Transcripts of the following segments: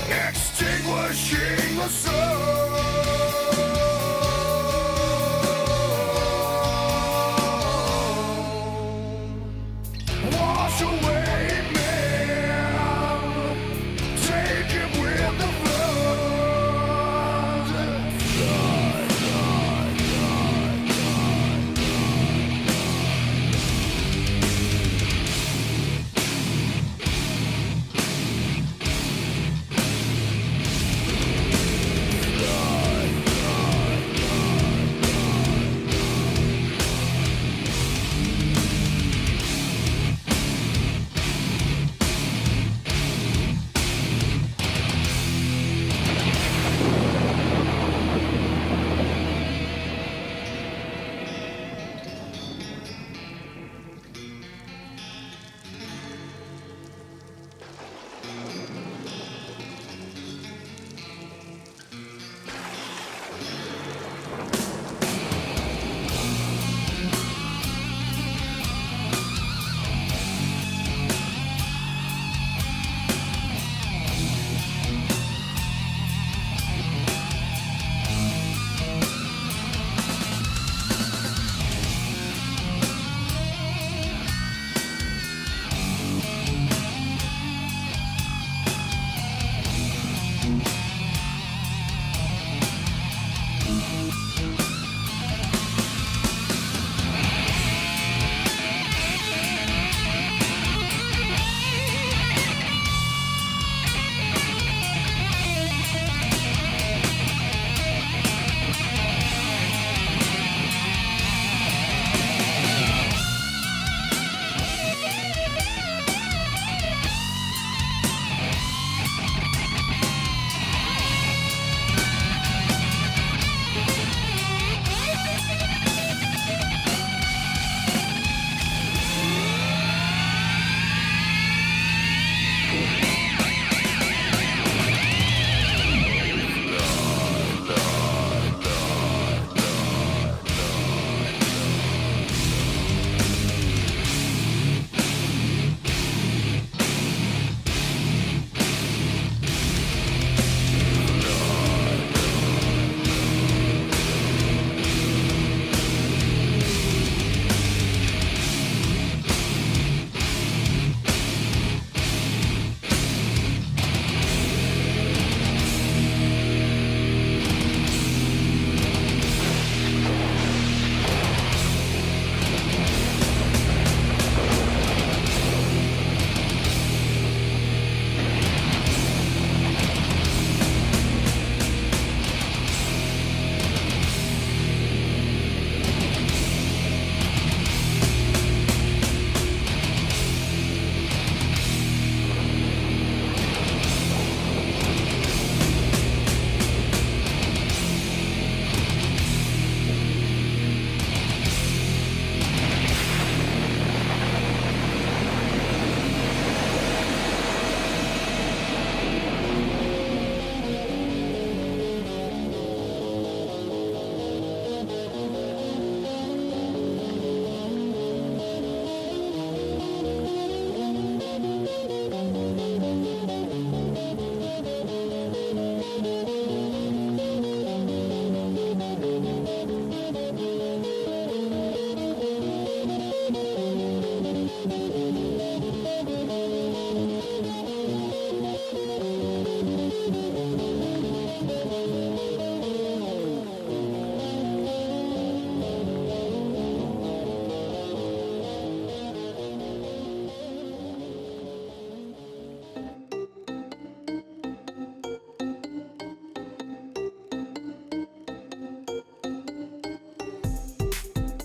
Extinguishing the sun. Wash away man. Take him with the flood. Die, die, die, die.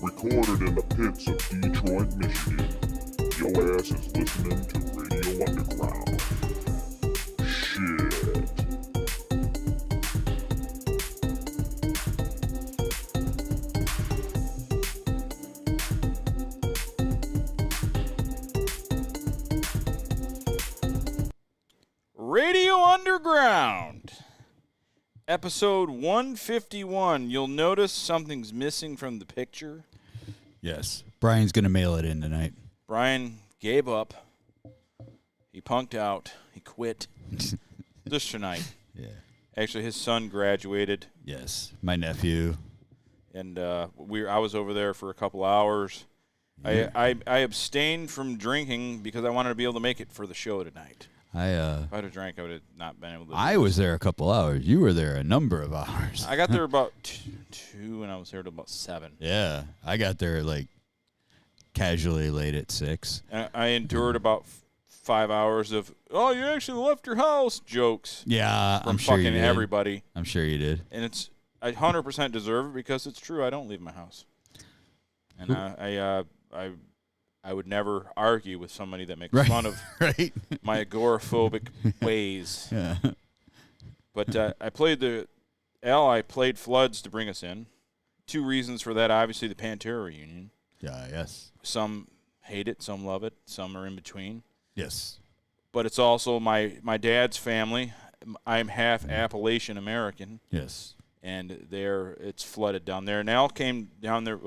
Recorded in the pits of Detroit, Michigan. Your ass is listening to Radio Underground. Shit. Radio Underground, episode 151. You'll notice something's missing from the picture. Yes. Brian's going to mail it in tonight. Brian gave up. He punked out. He quit. Just tonight. Yeah. Actually, his son graduated, Yes. My nephew. and I was over there for a couple hours. Yeah. I abstained from drinking because I wanted to be able to make it for the show tonight. If I had drank, I would have not been able to. I was there a couple hours. You were there a number of hours. I got there about 2, and I was there till about 7. Yeah. I got there like casually late at 6. And I endured about 5 hours of, oh, you actually left your house jokes Yeah, from I'm sure you fucking did. everybody. I'm sure you did. And it's, I 100% deserve it because it's true. I don't leave my house. And I would never argue with somebody that makes Right. fun of Right? my agoraphobic ways. Yeah. But I played Floods to bring us in. 2 reasons for that. Obviously, the Pantera reunion. Yeah, yes. Some hate it, some love it, some are in between. Yes. But it's also my dad's family. I'm half Appalachian American, Yes. and it's flooded down there. And Al came down there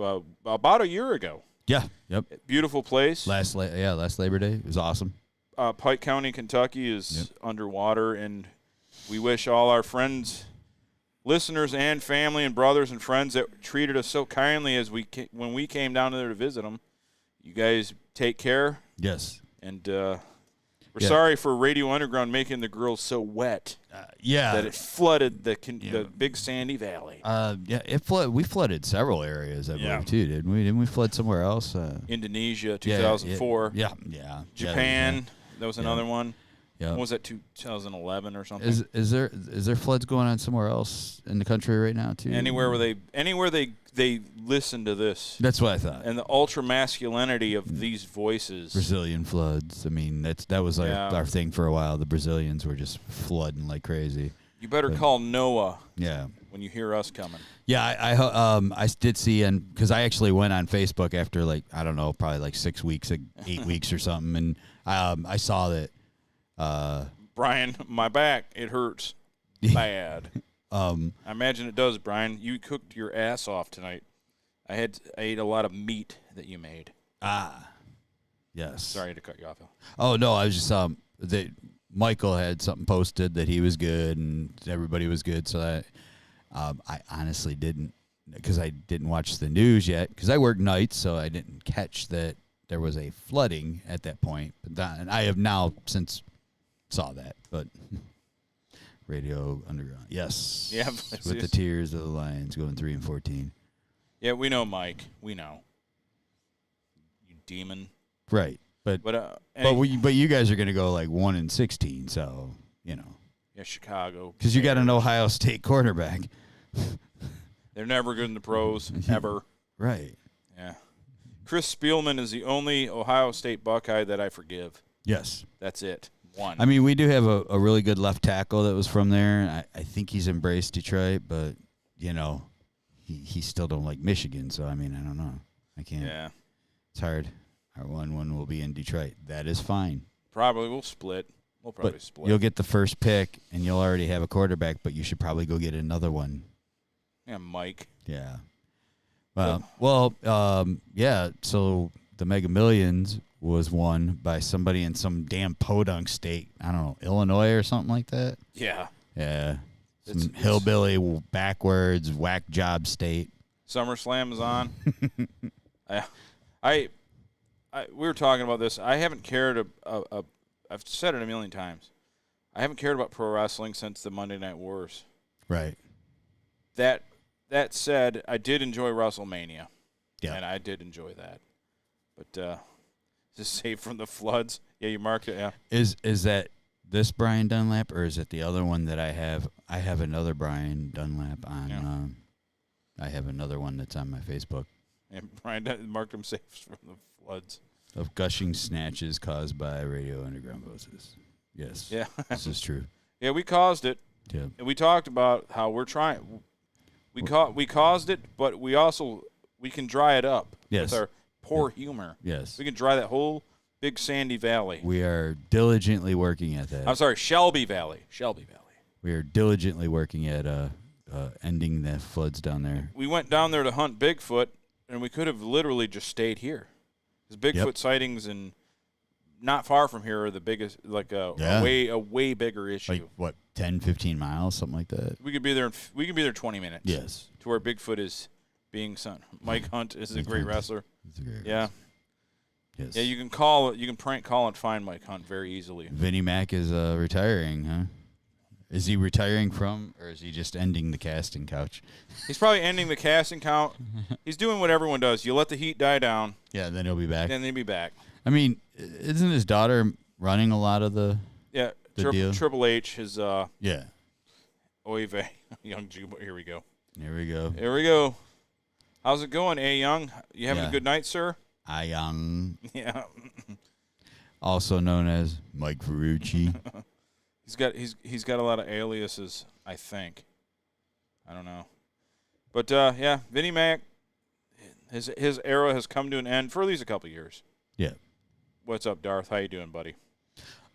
about a year ago. Yeah. Yep. Beautiful place. Last Labor Day. It was awesome. Pike County, Kentucky is underwater, and we wish all our friends, listeners, and family and brothers and friends that treated us so kindly when we came down there to visit them. You guys take care, Yes. and we're sorry for Radio Underground making the girls so wet that it flooded the big sandy valley. We flooded several areas, I believe, too, didn't we? Didn't we flood somewhere else? Indonesia, 2004. Yeah. Japan, that was another one. Yeah. What was that, 2011 or something? Is there floods going on somewhere else in the country right now too? Anywhere they listen to this. That's what I thought. And the ultra masculinity of these voices. Brazilian floods. I mean, that was our thing for a while. The Brazilians were just flooding like crazy. You better call Noah. Yeah. When you hear us coming. Yeah, I did see, and because I actually went on Facebook after probably like 6 weeks, 8 weeks or something, and I saw that. Brian, my back, it hurts bad. I imagine it does, Brian. You cooked your ass off tonight. I ate a lot of meat that you made. Yes. Sorry to cut you off. Oh no, I was just that Michael had something posted that he was good and everybody was good, so I honestly didn't, because I didn't watch the news yet because I work nights, so I didn't catch that there was a flooding at that point. And I have now since saw that, but Radio Underground, yes, Yeah, with the tears of the lions going 3 and 14. Yeah, we know, Mike. We know. You demon. Right, but you guys are gonna go like 1 and 16, so you know. Yeah, Chicago. Because you got an Ohio State quarterback. They're never good in the pros, ever. Right. Yeah. Chris Spielman is the only Ohio State Buckeye that I forgive. Yes. That's it. One. I mean, we do have a really good left tackle that was from there. I think he's embraced Detroit, but, you know, he still don't like Michigan. So, I mean, I don't know. I can't. Yeah. It's hard. Our 1-1 will be in Detroit. That is fine. Probably we'll split. We'll probably split. You'll get the first pick, and you'll already have a quarterback, but you should probably go get another one. Yeah, Mike. Yeah. Yeah, so the Mega Millions was won by somebody in some damn podunk state. I don't know, Illinois or something like that? Yeah. Yeah. Some hillbilly, backwards, whack job state. SummerSlam is on. We were talking about this. I haven't cared I've said it a million times. I haven't cared about pro wrestling since the Monday Night Wars. Right. That said, I did enjoy WrestleMania. Yeah. And I did enjoy that. But just save from the floods. Yeah, you marked it, yeah. Is that this Brian Dunlap, or is it the other one that I have? I have another Brian Dunlap on. Yeah. I have another one that's on my Facebook. And Brian marked them safe from the floods. Of gushing snatches caused by Radio Underground voices. Yes. Yeah. This is true. Yeah, we caused it. Yeah. And we talked about how we're trying. We caused it, but we can dry it up Yes. with our poor humor. Yes. We can dry that whole big sandy valley. We are diligently working at that. I'm sorry, Shelby Valley. We are diligently working at ending the floods down there. We went down there to hunt Bigfoot, and we could have literally just stayed here. Because Bigfoot sightings and not far from here are the biggest, like a way bigger issue. Like what, 10, 15 miles, something like that? We could be there. We could be there 20 minutes. Yes. To where Bigfoot is being sent. Mike Hunt is a great wrestler. He's a great yeah. wrestler. Yes. Yeah, you can call it. You can prank call and find Mike Hunt very easily. Vinnie Mac is retiring, huh? Is he retiring from, or is he just ending the casting couch? He's probably ending the casting count. He's doing what everyone does. You let the heat die down. Yeah, then he'll be back. Then he'll be back. I mean, isn't his daughter running a lot of the deal? Triple H is yeah. Oy vey, young Juba. Here we go. Here we go. Here we go. How's it going, A Young? You having a good night, sir? Young. Yeah. Also known as Mike Ferrucci. He's got a lot of aliases, I think. I don't know. But yeah, Vinnie Mac, his era has come to an end for at least a couple years. Yeah. What's up, Darth? How you doing, buddy?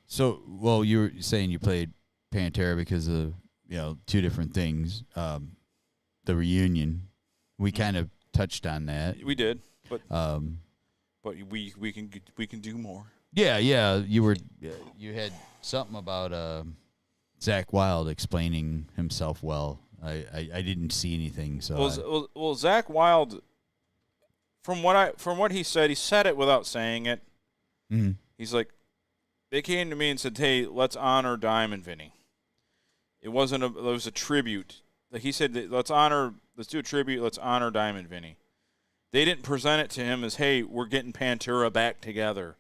So, well, you were saying you played Pantera because of, two different things. The reunion, we kind of touched on that. We did, but we can do more. Yeah, you had something about Zach Wilde explaining himself well. I didn't see anything, so well, Zach Wilde, from what he said it without saying it. Mm-hmm. He's like, they came to me and said, "Hey, let's honor Diamond Vinny." It was a tribute. Like he said, let's do a tribute, let's honor Diamond Vinny. They didn't present it to him as, "Hey, we're getting Pantera back together."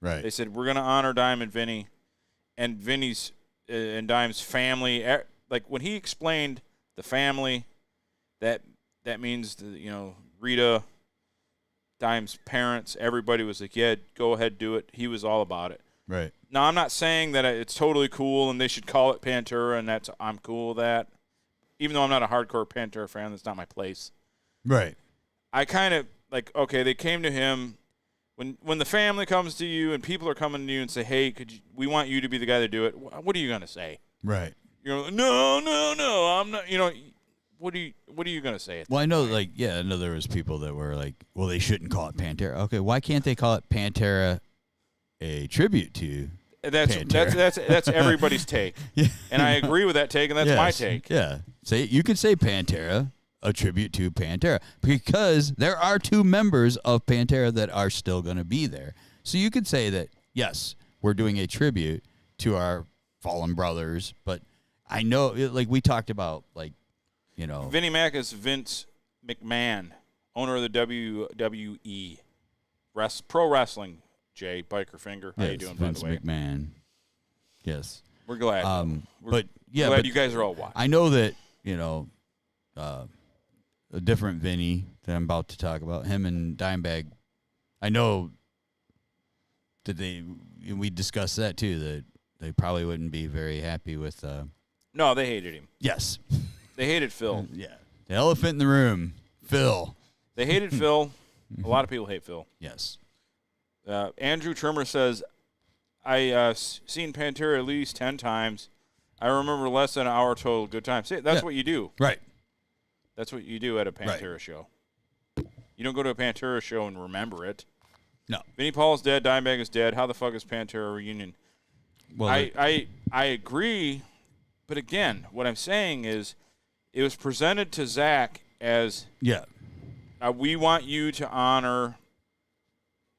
Right. They said, we're going to honor Diamond Vinny and Vinny's and Dime's family. Like when he explained the family, that means Rita, Dime's parents, everybody was like, yeah, go ahead, do it. He was all about it. Right. Now, I'm not saying that it's totally cool and they should call it Pantera, and I'm cool with that. Even though I'm not a hardcore Pantera fan, that's not my place. Right. I kind of like, okay, they came to him. When the family comes to you and people are coming to you and say, "Hey, we want you to be the guy to do it," what are you gonna say? Right. You're like, no, I'm not. What are you gonna say? Well, I know, I know there was people that were like, "Well, they shouldn't call it Pantera." Okay, why can't they call it Pantera, a tribute to? That's everybody's take, Yeah. And I agree with that take, and that's my take. Yeah, you could say Pantera, a tribute to Pantera, because there are two members of Pantera that are still going to be there. So you could say that, yes, we're doing a tribute to our fallen brothers, but I know, like we talked about, Vinnie Mac is Vince McMahon, owner of the WWE, pro wrestling. Jay Biker Finger, how you doing, Vince by the way? McMahon. Yes. We're glad. But you guys are all watching. I know that, a different Vinny that I'm about to talk about, him and Dimebag, I know that we discussed that too, that they probably wouldn't be very happy with. No, they hated him. Yes. They hated Phil. Yeah. The elephant in the room, Phil. They hated Phil. A lot of people hate Phil. Yes. Andrew Trimmer says, I seen Pantera at least 10 times. I remember less than an hour total good time. See, that's what you do. Right. That's what you do at a Pantera show. You don't go to a Pantera show and remember it. No. Vinnie Paul's dead. Dimebag is dead. How the fuck is Pantera reunion? Well, I agree, but again, what I'm saying is it was presented to Zach as we want you to honor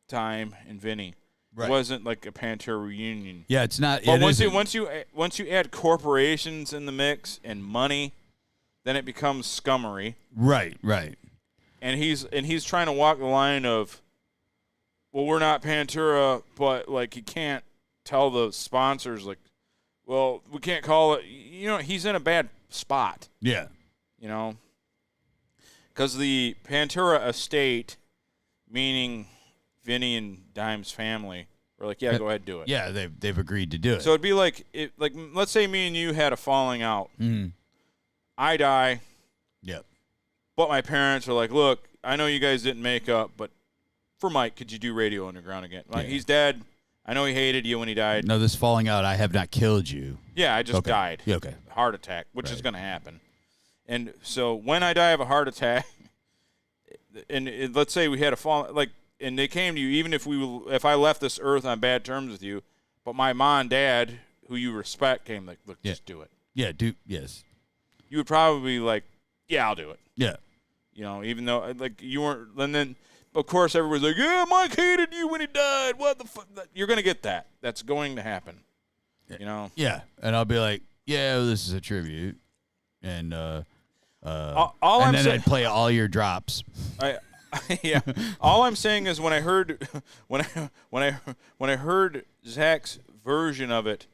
Dime and Vinny. Right. It wasn't like a Pantera reunion. Yeah, it's not. But once you add corporations in the mix and money, then it becomes scummery. Right. And he's trying to walk the line of, well, we're not Pantera, but you can't tell the sponsors well, we can't call it. He's in a bad spot. Yeah. Because the Pantera estate, meaning Vinny and Dime's family, were like, yeah, go ahead, do it. Yeah, they've agreed to do it. So it'd be like, let's say me and you had a falling out. Mm-hmm. I die. Yep. But my parents are like, look, I know you guys didn't make up, but for Mike, could you do Radio Underground again? Like, he's dead. I know he hated you when he died. No, this falling out, I have not killed you. Yeah, I just died. Yeah, okay. Heart attack, which is going to happen. And so when I die of a heart attack, and let's say we had a fall, like, and they came to you, even if I left this earth on bad terms with you, but my mom and dad, who you respect, came like, look, just do it. Yeah, yes. You would probably be like, yeah, I'll do it. Yeah. You know, even though, like, you weren't, and then, of course, everybody's like, yeah, Mike hated you when he died. What the fuck? You're going to get that. That's going to happen. You know? Yeah. And I'll be like, yeah, well, this is a tribute. And, I'd play all your drops. Yeah. All I'm saying is when I heard when I heard Zach's version of it,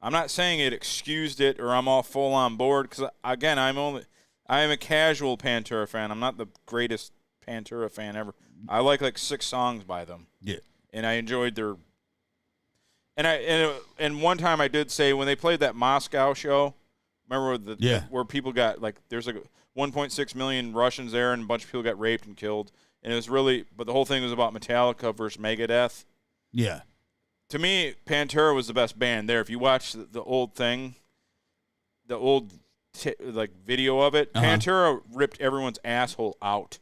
I'm not saying it excused it or I'm all full on board because again I am a casual Pantera fan. I'm not the greatest Pantera fan ever. I like 6 songs by them. Yeah. And I enjoyed their. And one time I did say when they played that Moscow show, remember where people got there's 1.6 million Russians there and a bunch of people got raped and killed, and it was really, but the whole thing was about Metallica versus Megadeth. Yeah. To me, Pantera was the best band there. If you watch the old thing, the old video of it, Pantera ripped everyone's asshole out.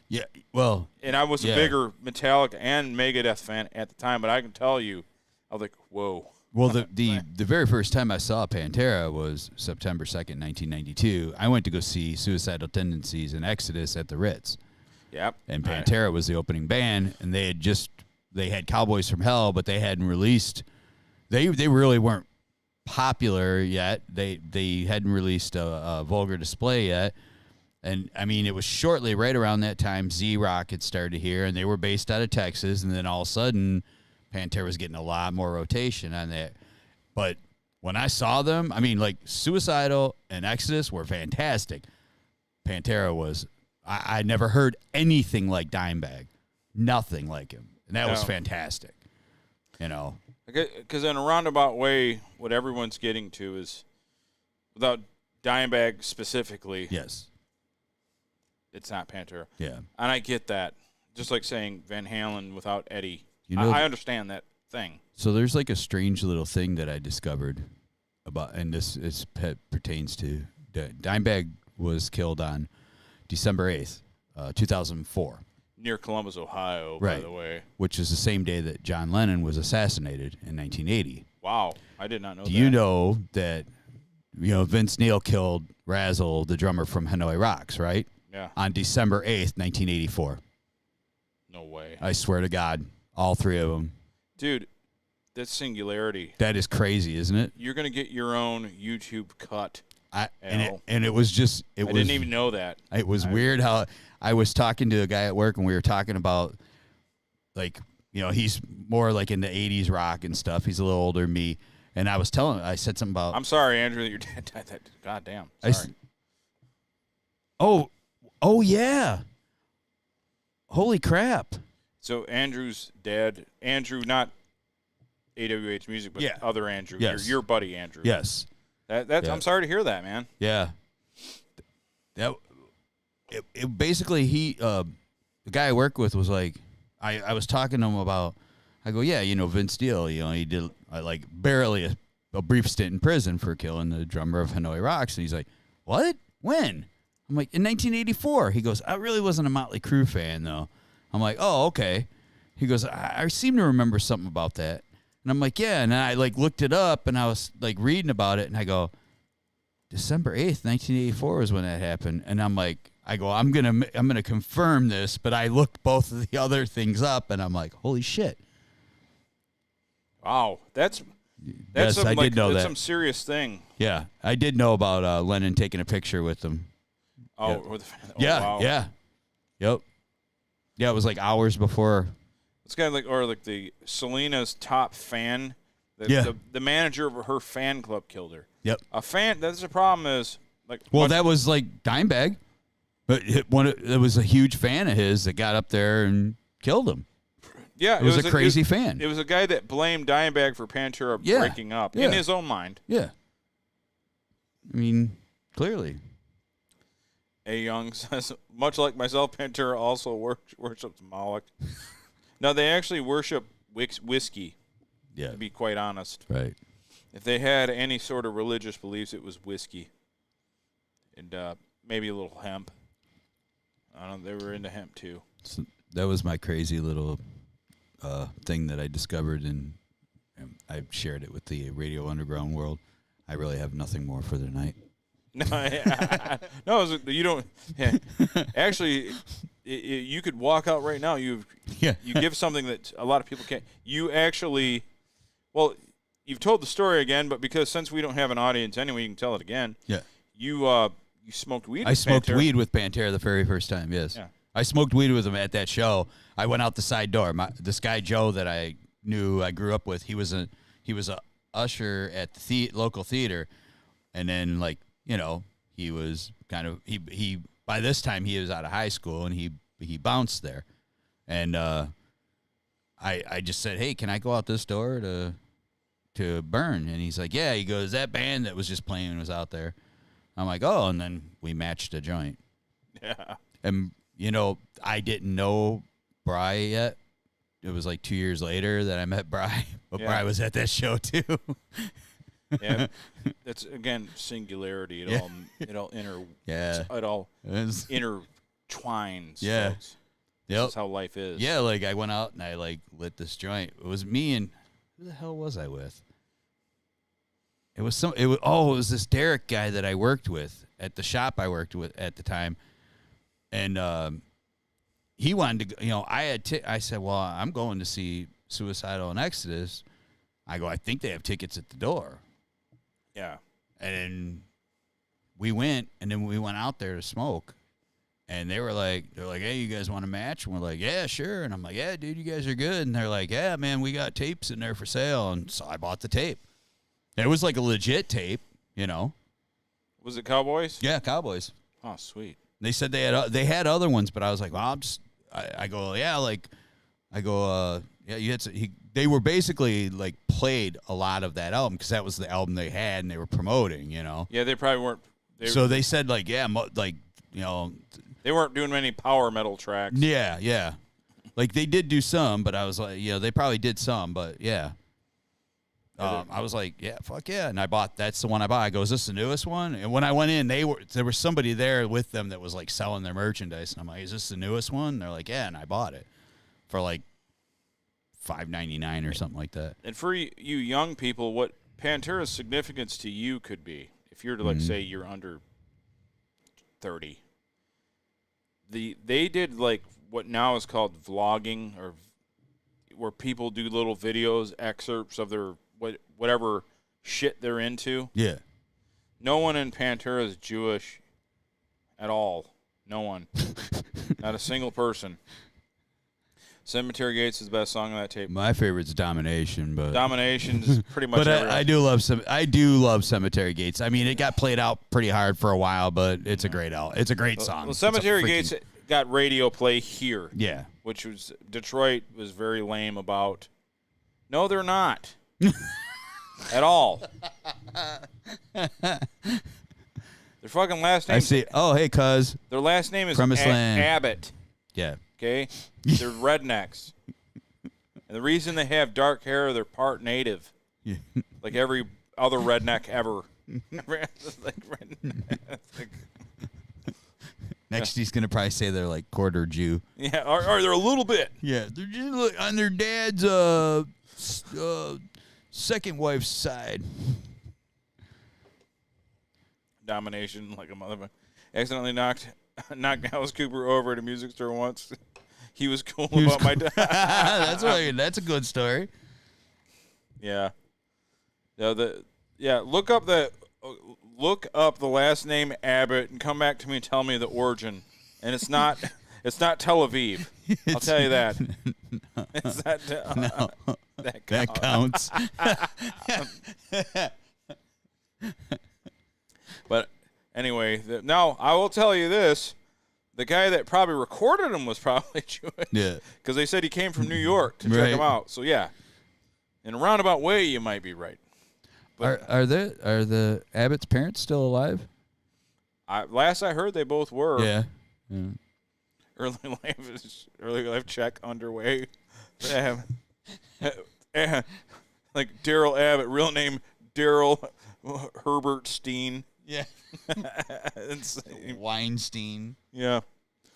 Yeah, well, and I was a bigger Metallica and Megadeth fan at the time, but I can tell you, I was like, whoa. Well, the very first time I saw Pantera was September 2nd, 1992. I went to go see Suicidal Tendencies and Exodus at the Ritz. Yep. And Pantera was the opening band, and they had Cowboys from Hell, but they hadn't released. They really weren't popular yet. They hadn't released a Vulgar Display yet. And, I mean, it was shortly, right around that time, Z-Rock had started here, and they were based out of Texas, and then all of a sudden, Pantera was getting a lot more rotation on that. But when I saw them, I mean, Suicidal and Exodus were fantastic. Pantera was, I never heard anything like Dimebag. Nothing like him. And that was fantastic. You know? Because in a roundabout way, what everyone's getting to is, without Dimebag specifically. Yes. It's not Pantera. Yeah. And I get that. Just like saying Van Halen without Eddie. You know, I understand that thing. So there's a strange little thing that I discovered about, and this pertains to Dimebag was killed on December 8th, 2004. Near Columbus, Ohio, right, by the way. Which is the same day that John Lennon was assassinated in 1980. Wow. I did not know that. Do you know that, Vince Neil killed Razzle, the drummer from Hanoi Rocks, right? Yeah. On December 8th, 1984. No way. I swear to God, all 3 of them. Dude, that's singularity. That is crazy, isn't it? You're going to get your own YouTube cut. And it was just... I didn't even know that. It was weird how I was talking to a guy at work, and we were talking about, he's more in the 80s rock and stuff. He's a little older than me. And I said something about... I'm sorry, Andrew, that your dad died that... God damn. Sorry. Oh, yeah. Holy crap. So Andrew's dad, Andrew, not AWH Music, but other Andrew, your buddy Andrew. Yes. I'm sorry to hear that, man. Yeah. It basically, the guy I work with was like, I was talking to him about, I go, yeah, Vince Neil, he did barely a brief stint in prison for killing the drummer of Hanoi Rocks. And he's like, what? When? I'm like, in 1984. He goes, I really wasn't a Motley Crue fan, though. I'm like, oh, okay. He goes, I seem to remember something about that. And I'm like, yeah. And I looked it up, and I was reading about it, and I go, December 8th, 1984 is when that happened. And I'm like, I'm gonna confirm this, but I looked both of the other things up, and I'm like, holy shit. Wow, that's yes, some, I did know that's that. some serious thing. Yeah, I did know about Lennon taking a picture with them. Oh, yeah, wow. Yeah, yep. Yeah, it was hours before. It's kind of the Selena's top fan. The manager of her fan club killed her. Yep. A fan. That's the problem is Well, that was Dimebag. But it was a huge fan of his that got up there and killed him. Yeah, it was a crazy fan. It was a guy that blamed Dimebag for Pantera breaking up in his own mind. Yeah. I mean, clearly. A. Young says, much like myself, Pantera also worships Moloch. No, they actually worship whiskey, to be quite honest. Right. If they had any sort of religious beliefs, it was whiskey. And maybe a little hemp. I don't know, they were into hemp too. So that was my crazy little thing that I discovered, and I shared it with the Radio Underground world. I really have nothing more for the night. No, you don't. Yeah. Actually, you could walk out right now. You give something that a lot of people can't. You actually, well, you've told the story again, but because since we don't have an audience anyway, you can tell it again. Yeah. You smoked weed. I smoked weed with Pantera the very first time. Yes. Yeah. I smoked weed with him at that show. I went out the side door. This guy Joe that I knew, I grew up with. He was a usher at the local theater, and then he was kind of he by this time he was out of high school, and he bounced there, and I just said, hey, can I go out this door to burn? And he's like, yeah. He goes, that band that was just playing was out there. I'm like, oh, and then we matched a joint. Yeah. And I didn't know Bry yet. It was like 2 years later that I met Bry, but Bry was at that show too. Yeah, that's again singularity. It all intertwines. Yeah, folks. This is how life is. Yeah, like I went out and I lit this joint. It was me and who the hell was I with? It was this Derek guy that I worked with at the shop I worked with at the time, and he wanted to go. I said, well, I'm going to see Suicidal and Exodus. I go, I think they have tickets at the door. Yeah. And we went out there to smoke, and they're like, hey, you guys want a match? And we're like, yeah, sure. And I'm like, yeah, dude, you guys are good. And they're like, yeah, man, we got tapes in there for sale. And so I bought the tape. It was like a legit tape, Was it Cowboys? Yeah, Cowboys. Oh, sweet. They said they had other ones, but I was like, well, I go, yeah, you had they were basically played a lot of that album because that was the album they had and they were promoting, Yeah, they probably weren't. So they said they weren't doing many power metal tracks. Yeah, yeah. They did do some, but I was like, they probably did some, but yeah. I was like, yeah, fuck yeah. And that's the one I bought. I go, is this the newest one? And when I went in, there was somebody there with them that was selling their merchandise. And I'm like, is this the newest one? And they're like, yeah. And I bought it for $5.99 or something like that. And for you young people, what Pantera's significance to you could be, if you're to say you're under 30, they did what now is called vlogging, or where people do little videos, excerpts of their whatever shit they're into. Yeah. No one in Pantera is Jewish at all. No one. Not a single person. Cemetery Gates is the best song on that tape. My favorite's Domination, but Domination is pretty much. But I do love Cemetery Gates. I mean, it got played out pretty hard for a while, but it's a great album. It's a great song. Well, Cemetery Gates got radio play here. Yeah. Which was Detroit was very lame about. No, they're not. At all. Their fucking last name. I see. Oh, hey, cuz. Their last name is Abbott. Yeah. Okay? They're rednecks. And the reason they have dark hair, they're part native. Yeah. Like every other redneck ever. Next, he's going to probably say they're quarter Jew. Yeah, or they're a little bit. Yeah, they're just on their dad's second wife's side. Domination like a motherfucker. Accidentally knocked Alice Cooper over at a music store once. He was cool about my dad. That's a good story. Yeah. Look up the last name Abbott and come back to me and tell me the origin. And it's not Tel Aviv. I'll tell you that. No. It's not, No. That counts. But anyway, now I will tell you this. The guy that probably recorded him was probably Jewish. Yeah. Because they said he came from New York to check him out. So, yeah. In a roundabout way, you might be right. But Are the Abbott's parents still alive? last I heard, they both were. Yeah. Early life check underway. Like Daryl Abbott, real name Daryl Herbert Steen. Yeah. Weinstein. Yeah.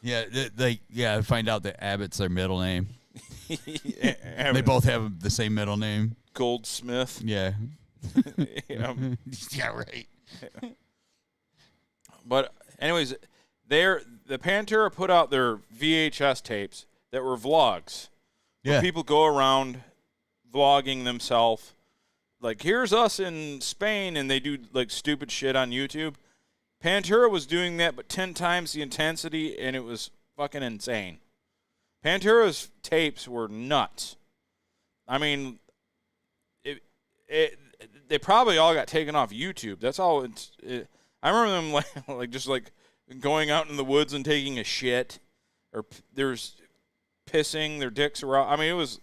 Yeah, I find out that Abbott's their middle name. Abbott. They both have the same middle name. Goldsmith. Yeah. Yeah. Yeah, right. But anyways, the Pantera put out their VHS tapes that were vlogs. Yeah. People go around vlogging themselves. Like, here's us in Spain, and they do, like, stupid shit on YouTube. Pantera was doing that, but 10 times the intensity, and it was fucking insane. Pantera's tapes were nuts. I mean, they probably all got taken off YouTube. That's all. I remember them like just like going out in the woods and taking a shit, or there's pissing their dicks around. I mean, it was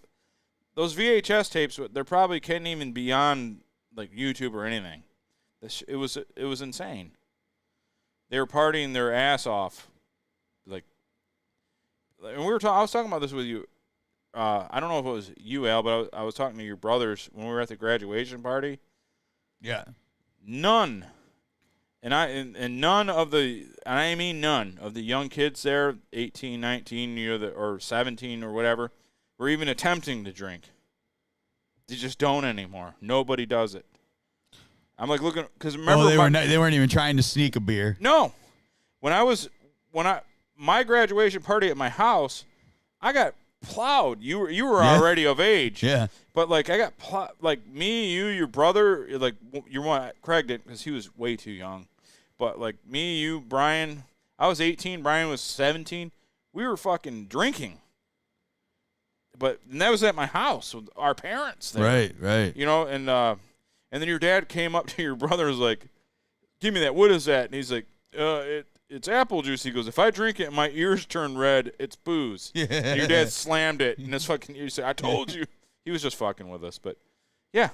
those VHS tapes. They're probably couldn't even be on like YouTube or anything. It was insane. They were partying their ass off, and I was talking about this with you. I don't know if it was you, Al, but I was talking to your brothers when we were at the graduation party. Yeah. None, and none of the, and I mean none of the young kids there, 18, 19, or 17 or whatever, were even attempting to drink. They just don't anymore. Nobody does it. I'm like looking, because remember, they weren't even trying to sneak a beer. No, my graduation party at my house, I got plowed. You were already of age. Yeah. But like I got plowed, like me, you, your brother, like your one, Craig didn't because he was way too young. But like me, you, Brian, I was 18. Brian was 17. We were fucking drinking. And that was at my house with our parents there. Right. You know, and then your dad came up to your brother and was like, "Give me that. What is that?" And he's like, it's apple juice." He goes, "If I drink it and my ears turn red, it's booze." Yeah. And your dad slammed it, and his fucking ears said, "I told you." He was just fucking with us. But, yeah,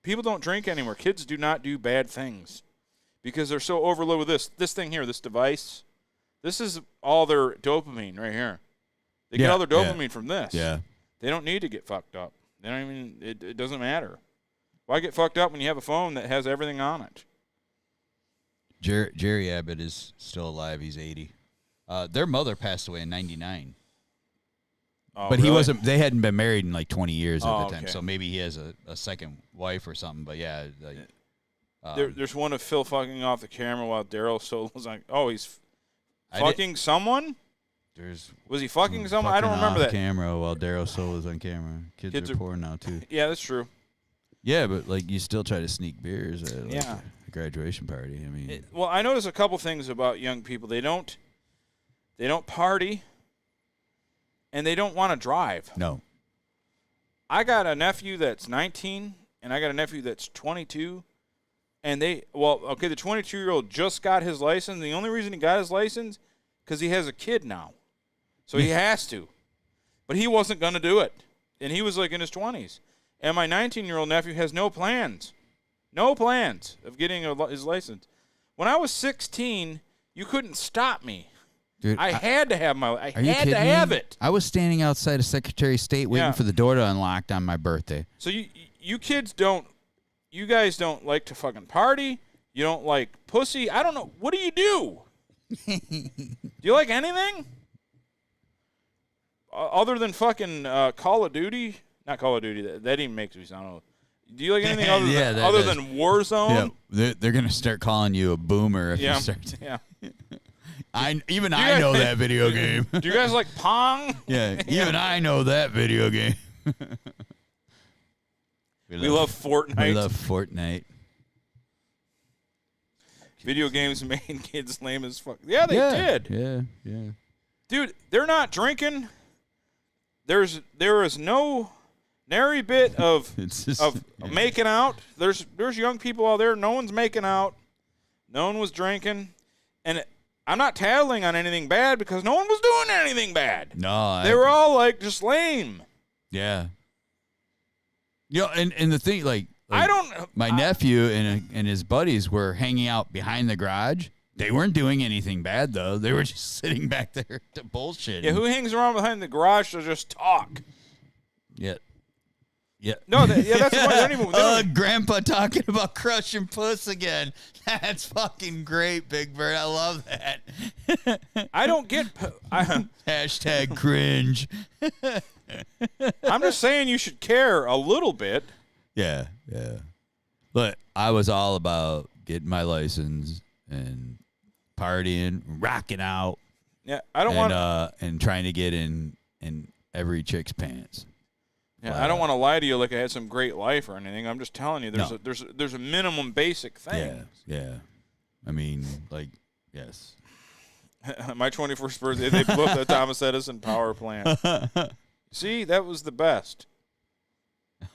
people don't drink anymore. Kids do not do bad things because they're so overloaded with this thing here, this device. This is all their dopamine right here. They get all their dopamine from this. Yeah. They don't need to get fucked up. They don't even. It doesn't matter. Why get fucked up when you have a phone that has everything on it? Jerry Abbott is still alive. He's 80. Their mother passed away in 99. Oh, but really? he wasn't. They hadn't been married in like 20 years at the time, okay. so maybe he has a second wife or something. But yeah, like, there's one of Phil fucking off the camera while Daryl Solo's like, "Oh, he's fucking someone." Was he fucking someone? I don't remember that. Camera while Daryl Solo's on camera. Kids are poor now too. Yeah, that's true. Yeah, but like you still try to sneak beers at like Yeah. a graduation party. I mean, Well, I notice a couple things about young people. They don't party, and they don't want to drive. no. I got a nephew that's 19, and I got a nephew that's 22, and the 22-year-old just got his license. The only reason he got his license because he has a kid now, so he has to. But he wasn't going to do it, and he was like in his 20s. And my 19-year-old nephew has no plans of getting his license. When I was 16, you couldn't stop me. Dude, I had to have my. I Are you had kidding to me? have it. I was standing outside of Secretary of State waiting Yeah. for the door to unlock on my birthday. So you kids don't. You guys don't like to fucking party. You don't like pussy. I don't know. What do you do? Do you like anything other than fucking Call of Duty? Not Call of Duty. That even makes me sound old. Do you like anything other than Warzone? Yeah, they're gonna start calling you a boomer if you start. Yeah. I know that video game. Do you guys like Pong? Yeah, even I know that video game. We love Fortnite. We love Fortnite. Video games made kids lame as fuck. Yeah, they did. Yeah. Dude, they're not drinking. There is no nary bit of making out. There's young people out there. No one's making out. No one was drinking, and I'm not tattling on anything bad because no one was doing anything bad. No. They were all, like, just lame. Yeah. You know, and the thing, like I don't. my nephew and his buddies were hanging out behind the garage. They weren't doing anything bad, though. They were just sitting back there to bullshit. Yeah, who hangs around behind the garage to just talk? Yeah. Yeah. No, that's why they don't even. Grandpa talking about crushing puss again. That's fucking great, Big Bird. I love that. I don't get. Hashtag cringe. I'm just saying you should care a little bit. Yeah, yeah. But I was all about getting my license and partying, rocking out. Yeah, I don't want and trying to get in every chick's pants. Yeah, I don't want to lie to you like I had some great life or anything. I'm just telling you there's a minimum basic thing. Yeah. I mean, like, yes. My 21st birthday, they blew up the Thomas Edison power plant. See, that was the best.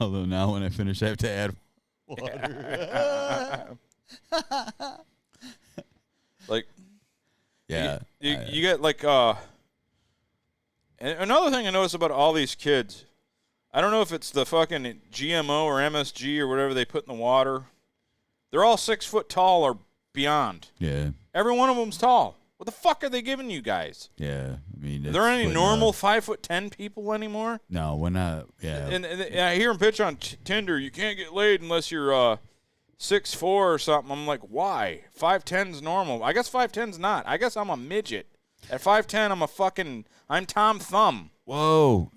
Although now when I finish, I have to add water. Like, yeah. You get, like, another thing I notice about all these kids, I don't know if it's the fucking GMO or MSG or whatever they put in the water. They're all 6 foot tall or beyond. Yeah. Every one of them's tall. What the fuck are they giving you guys? Yeah. I mean, are there any normal 5'10" people anymore? No, we're not. Yeah. And I hear them pitch on Tinder. You can't get laid unless you're 6'4" or something. I'm like, why? 5'10's normal. I guess 5'10's not. I guess I'm a midget. At 5'10, I'm Tom Thumb. Whoa.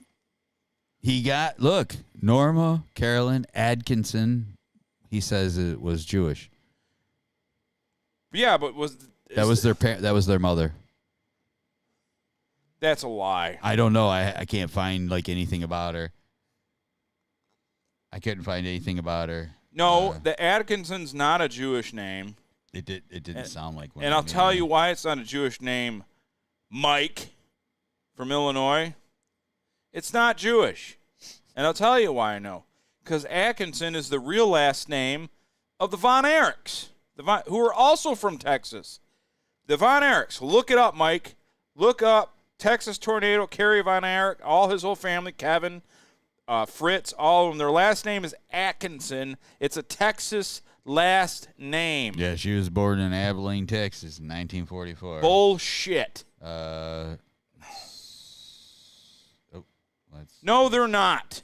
Look, Norma Carolyn Atkinson, he says it was Jewish. Yeah, but that was their mother. That's a lie. I don't know. I can't find like anything about her. I couldn't find anything about her. No, the Atkinson's not a Jewish name. It didn't sound like one. And I'll tell you why it's not a Jewish name. Mike from Illinois. It's not Jewish. And I'll tell you why I know. Because Atkinson is the real last name of the Von Erichs, who are also from Texas. The Von Erichs. Look it up, Mike. Look up Texas Tornado, Kerry Von Erich, all his whole family, Kevin, Fritz, all of them. Their last name is Atkinson. It's a Texas last name. Yeah, she was born in Abilene, Texas in 1944. Bullshit. No, they're not.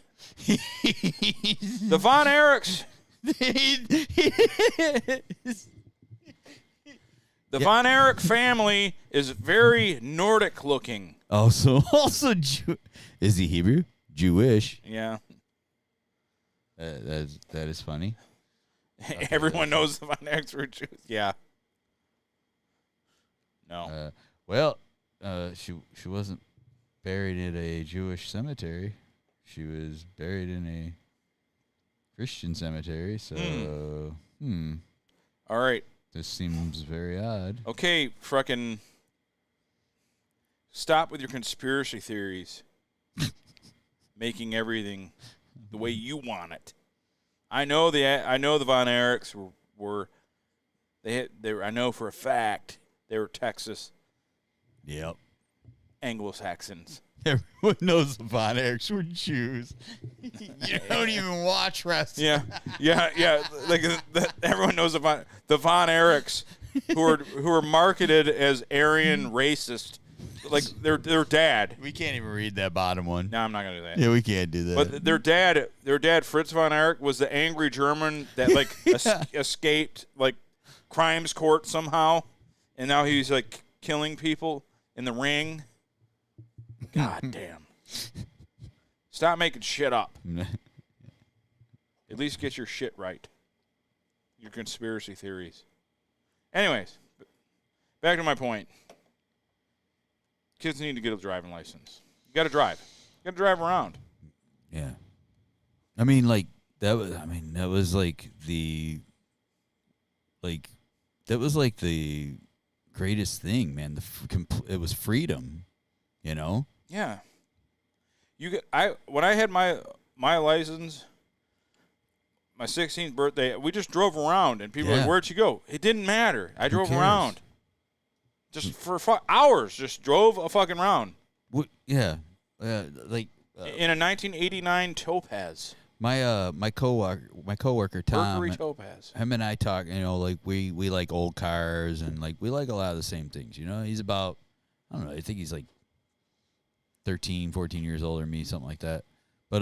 The Von Erichs. The Von Erich family is very Nordic looking. Also is he Hebrew? Jewish? Yeah. That is funny. Everyone knows the Von Erichs were Jews. Yeah. No. She wasn't buried at a Jewish cemetery. She was buried in a Christian cemetery. So, All right. This seems very odd. Okay, frickin' stop with your conspiracy theories. Making everything the way you want it. I know the Von Erichs were I know for a fact they were Texas. Yep. Anglo-Saxons. Everyone knows the Von Erichs were Jews. You don't even watch wrestling. Yeah. Like everyone knows the Von Erichs, who are marketed as Aryan racist. Like their dad. We can't even read that bottom one. No, I'm not gonna do that. Yeah, we can't do that. But their dad, Fritz Von Erich, was the angry German that like escaped like crimes court somehow, and now he's like killing people in the ring. God damn. Stop making shit up. At least get your shit right. Your conspiracy theories. Anyways, back to my point. Kids need to get a driving license. You got to drive. You got to drive around. Yeah. I mean, like, that was like the greatest thing, man. It was freedom, you know? Yeah. When I had my license, my 16th birthday, we just drove around, and people were like, "Where'd you go?" It didn't matter. I drove around. just for hours, just drove a fucking round. Yeah. In a 1989 Topaz. My coworker Tom, Mercury Topaz. him and I talk, like we like old cars and like we like a lot of the same things, He's about, I don't know, I think he's like 13, 14 years older than me, something like that. But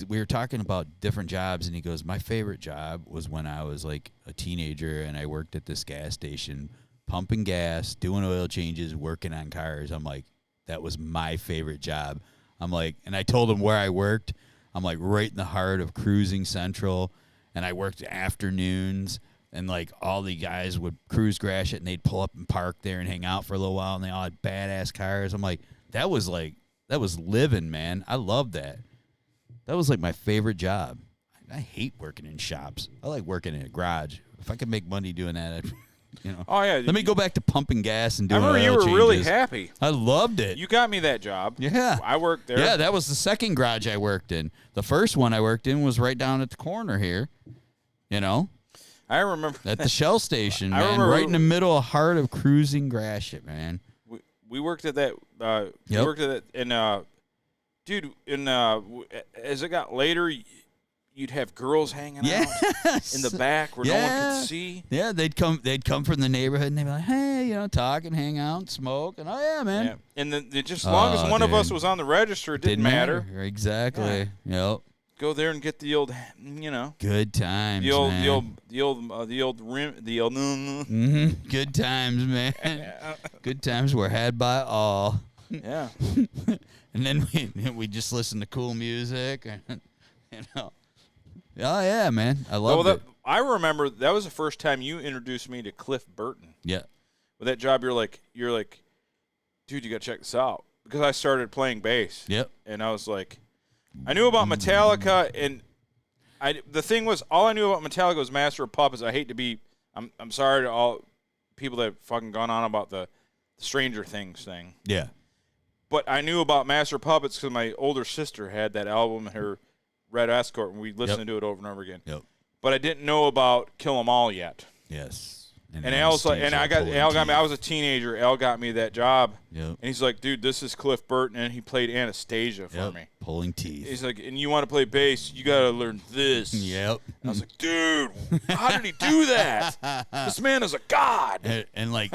we were talking about different jobs, and he goes, my favorite job was when I was like a teenager and I worked at this gas station pumping gas, doing oil changes, working on cars. I'm like, that was my favorite job. I'm like, and I told him where I worked. I'm like right in the heart of Cruising Central, and I worked afternoons, and like all the guys would cruise crash it, and they'd pull up and park there and hang out for a little while, and they all had badass cars. I'm like, that was living, man. I loved that. That was like my favorite job. I hate working in shops. I like working in a garage. If I could make money doing that, Oh yeah. Let me go back to pumping gas and doing I remember oil you were changes. really happy. I loved it. You got me that job. Yeah. I worked there. Yeah, that was the second garage I worked in. The first one I worked in was right down at the corner here. I remember at the Shell station, man, remember right in the middle of heart of Cruising Gratiot, man. We worked at that. We worked at that, and dude, as it got later, you'd have girls hanging out in the back where no one could see. Yeah, they'd come from the neighborhood and they'd be like, hey, talk and hang out and smoke, and oh yeah, man. Yeah. And then just as long as one of us was on the register, it didn't matter. Exactly. Yeah. Yep. Go there and get the old, good times, the old, man. the old rim, the old. Good times, man. Good times were had by all. Yeah. And then we just listen to cool music, and Oh yeah, man, I love it. I remember that was the first time you introduced me to Cliff Burton. Yeah. With that job, you're like, dude, you gotta check this out, because I started playing bass. Yep. And I was like, I knew about Metallica, and the thing was, all I knew about Metallica was Master of Puppets. I hate to be, I'm sorry to all people that have fucking gone on about the Stranger Things thing. Yeah. But I knew about Master of Puppets because my older sister had that album in her Red Escort, and we listened to it over and over again. Yep. But I didn't know about Kill 'Em All yet. Yes. And Al got me. I was a teenager. Al got me that job. Yep. And he's like, dude, this is Cliff Burton, and he played Anastasia for me. Pulling teeth. He's like, and you want to play bass, you got to learn this. Yep. And I was like, dude, how did he do that? This man is a god. And like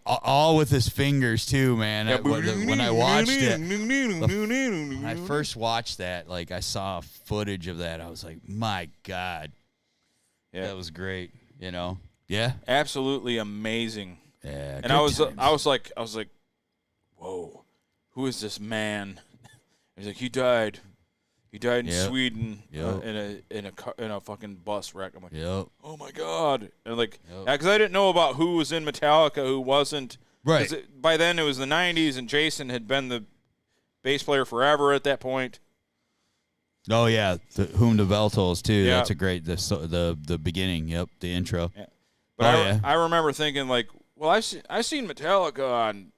all with his fingers too, man. Yeah. When I watched it, when I first watched that, like I saw footage of that, I was like, my God, that was great. Yeah, absolutely amazing. Yeah, and I was like, whoa, who is this man? He's like, he died in Sweden in a fucking bus wreck. I'm like, oh my God, and like, because I didn't know about who was in Metallica, who wasn't. Right. By then it was the '90s, and Jason had been the bass player forever at that point. Oh yeah, Whom the Bell Tolls too. Yeah. That's a great the beginning. Yep, the intro. Yeah. But I remember thinking like, well, I've seen Metallica on,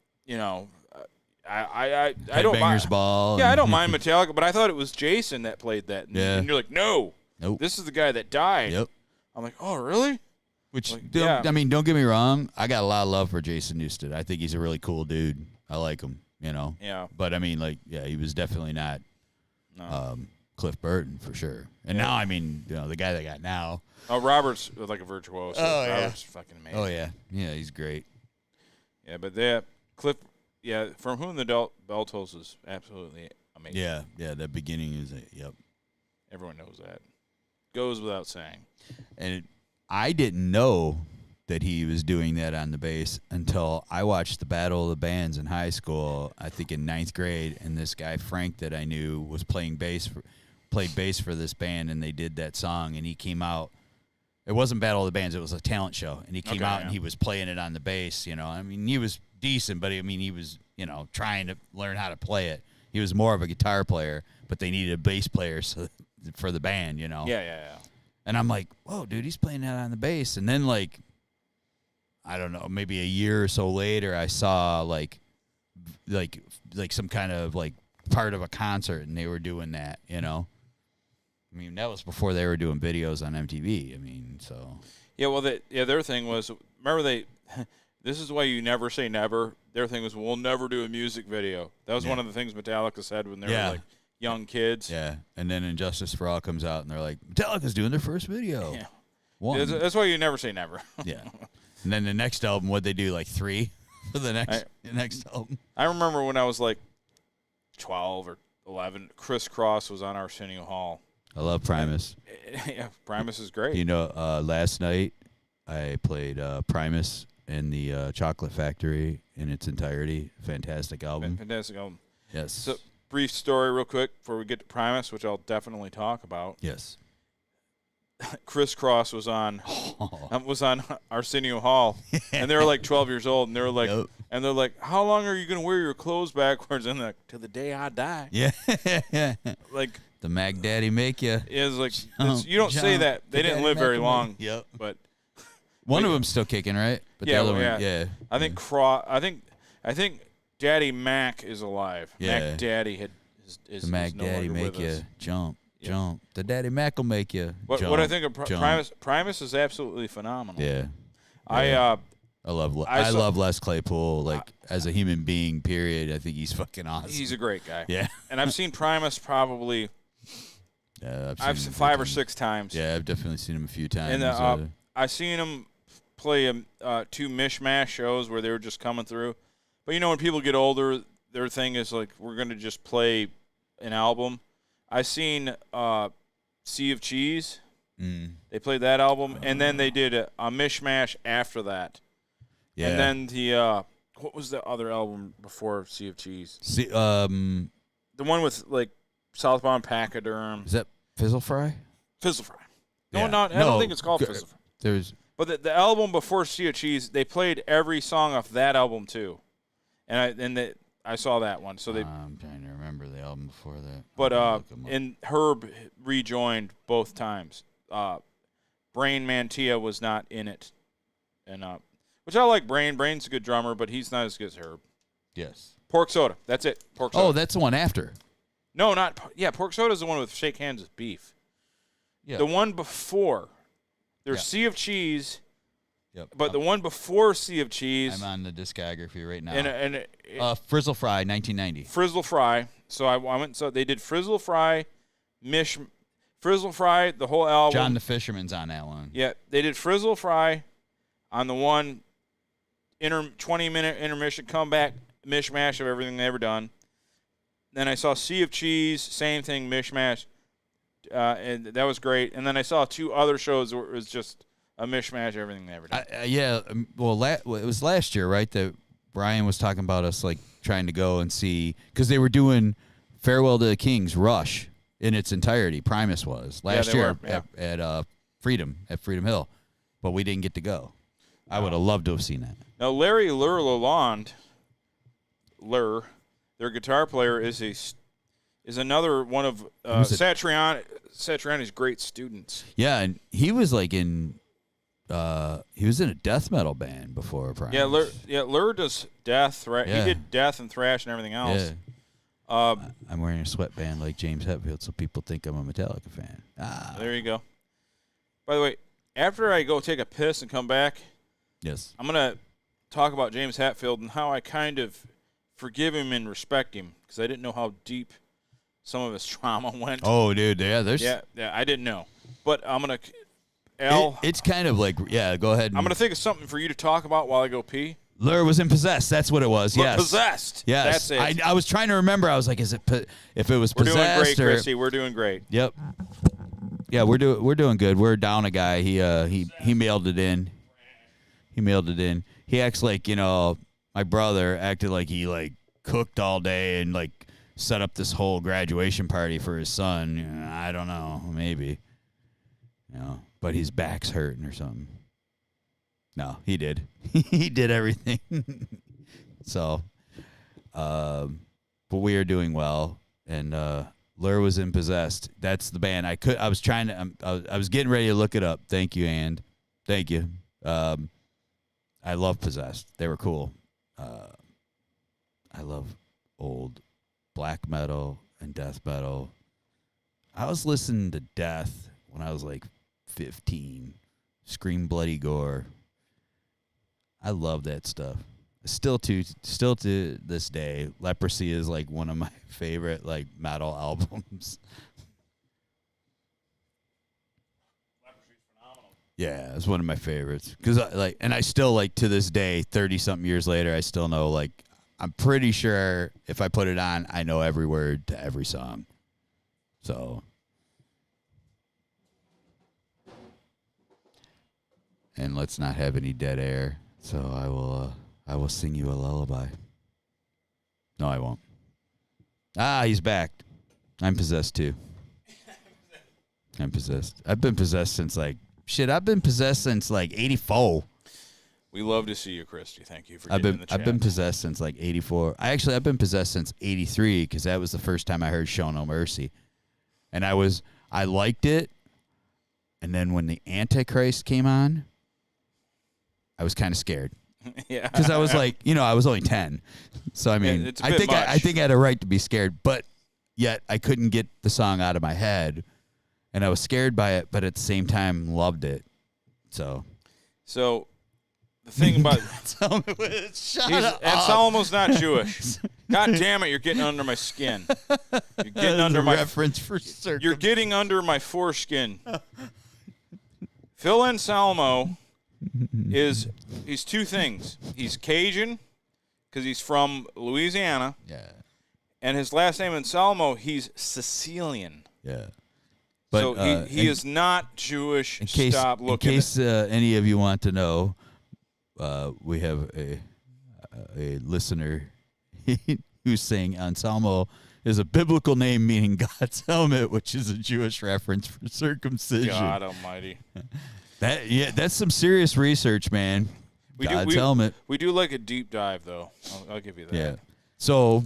I don't mind Ball. Yeah, I don't mind Metallica, but I thought it was Jason that played that. And you're like, nope, this is the guy that died. Yep. I'm like, oh really? Which I mean, don't get me wrong, I got a lot of love for Jason Newsted. I think he's a really cool dude. I like him. Yeah. But I mean, like, he was definitely not Cliff Burton for sure. And now, I mean, the guy they got now. Oh, Robert's like a virtuoso. Robert's fucking amazing. Oh yeah, he's great. Yeah, but Cliff, From Whom the Bell Tolls is absolutely amazing. Yeah, that beginning is Everyone knows that. Goes without saying. And I didn't know that he was doing that on the bass until I watched the Battle of the Bands in high school, I think in 9th grade, and this guy Frank that I knew was played bass for this band, and they did that song, and he came out. It wasn't Battle of the Bands, it was a talent show, and he came out and he was playing it on the bass, I mean, he was decent, but I mean, he was, trying to learn how to play it. He was more of a guitar player, but they needed a bass player for the band, Yeah. And I'm like, whoa, dude, he's playing that on the bass. And then, like, I don't know, maybe a year or so later, I saw, like some kind of, like, part of a concert, and they were doing that, I mean, that was before they were doing videos on MTV. I mean, so. Yeah, well, their thing was, remember this is why you never say never. Their thing was, we'll never do a music video. That was one of the things Metallica said when they were like young kids. Yeah, and then Injustice for All comes out, and they're like, Metallica's doing their first video. Yeah. One. That's why you never say never. Yeah. And then the next album, what'd they do, like 3 for the next album? I remember when I was like 12 or 11, Criss Cross was on Arsenio Hall. I love Primus. Yeah, Primus is great. You know, last night I played Primus in the Chocolate Factory in its entirety. Fantastic album. Fantastic album. Yes. So, brief story real quick before we get to Primus, which I'll definitely talk about. Yes. Criss Cross was on Arsenio Hall, and they were like 12 years old, and they were like, and they're like, how long are you gonna wear your clothes backwards? And they're like, to the day I die. Yeah. Like the Mac Daddy make you. It's like you don't say that. They didn't live very long. Yep. But one of them's still kicking, right? But the other one, yeah. I think I think Daddy Mac is alive. Yeah. Mac Daddy is the Mac no Daddy longer make with you us. jump. Jump. The Daddy Mac will make you What I think of jump. Primus is absolutely phenomenal. Yeah. I love Les Claypool, like, as a human being, period. I think he's fucking awesome. He's a great guy. Yeah. And I've seen Primus probably I've seen 5 or 6 times. Yeah, I've definitely seen him a few times. And I've seen him play 2 mishmash shows where they were just coming through. But, you know, when people get older, their thing is, like, we're going to just play an album. I seen Sea of Cheese. They played that album, and then they did a mishmash after that. Yeah. And then the what was the other album before Sea of Cheese? The one with like Southbound Pachyderm. Is that Fizzle Fry? Fizzle Fry. No, I don't think it's called Fizzle Fry. But the album before Sea of Cheese, they played every song off that album too, and I saw that one. So I'm trying to remember the album before that. But and Herb rejoined both times. Brain Mantia was not in it, and which I like. Brain's a good drummer, but he's not as good as Herb. Yes. Pork Soda. That's it. Pork Soda. Oh, that's the one after. No, not Pork Soda is the one with Shake Hands with Beef. Yeah. The one before. There's Sea of Cheese. Yep. But the one before Sea of Cheese. I'm on the discography right now. And Frizzle Fry, 1990. Frizzle Fry. So I went. So they did Frizzle Fry, Frizzle Fry, the whole album. John the Fisherman's on that one. Yeah, they did Frizzle Fry on the one 20-minute intermission, comeback, mishmash of everything they ever done. Then I saw Sea of Cheese, same thing, mishmash, and that was great. And then I saw 2 other shows where it was just a mishmash of everything they ever done. It was last year, right, that Brian was talking about us like trying to go and see, because they were doing Farewell to the Kings, Rush. In its entirety, Primus was last year at Freedom Hill, but we didn't get to go. I would have loved to have seen that. Now Larry Lalonde, their guitar player, is another one of Satriani's great students. Yeah, and he was like he was in a death metal band before Primus. Lur does death, right? Yeah. He did death and thrash and everything else. Yeah. I'm wearing a sweatband like James Hetfield, so people think I'm a Metallica fan. There you go. By the way, after I go take a piss and come back, yes, I'm going to talk about James Hetfield and how I kind of forgive him and respect him, because I didn't know how deep some of his trauma went. Oh, dude, yeah, I didn't know. But I'm going to, it's kind of like, go ahead. I'm going to think of something for you to talk about while I go pee. Lur was in Possessed. That's what it was. Yes. Possessed. Yes. That's it. I was trying to remember. I was like, if it was We're Possessed? We're doing great, or, Chrissy. We're doing great. Yep. Yeah, we're doing good. We're down a guy. He mailed it in. He acts like, my brother acted like he like cooked all day and like set up this whole graduation party for his son. I don't know, maybe. But his back's hurting or something. No, he did. He did everything. So, but we are doing well, and Lur was in Possessed. That's the band. I was trying to. I was getting ready to look it up. Thank you, and thank you. I love Possessed. They were cool. I love old black metal and death metal. I was listening to Death when I was like 15, scream bloody gore. I love that stuff. Still to this day, Leprosy is like one of my favorite like metal albums. Leprosy's phenomenal. Yeah, it's one of my favorites because and I still like to this day, 30-something years later, I still know like I'm pretty sure if I put it on, I know every word to every song. So, and let's not have any dead air. So I will sing you a lullaby. No, I won't. Ah, he's back. I'm possessed too. I'm possessed. I've been possessed since I've been possessed since 84. We love to see you, Christy. Thank you for getting in the chat. I've been possessed since 84. I've been possessed since 83 because that was the first time I heard Show No Mercy. And I liked it. And then when the Antichrist came on, I was kind of scared. Yeah. Because I was I was only 10. So I mean, it's a bit much. I think I had a right to be scared, but yet I couldn't get the song out of my head. And I was scared by it, but at the same time loved it. So the thing about that's almost not Jewish. God damn it, you're getting under my skin. You're getting under my reference for circumcision. You're getting under my foreskin. Phil Anselmo he's two things. He's Cajun because he's from Louisiana. Yeah. And his last name Anselmo, he's Sicilian. Yeah. But, so he is not Jewish. In case any of you want to know, we have a listener who's saying Anselmo is a biblical name meaning God's helmet, which is a Jewish reference for circumcision. God almighty. That's some serious research, man. God's helmet. We do like a deep dive, though. I'll give you that. Yeah. So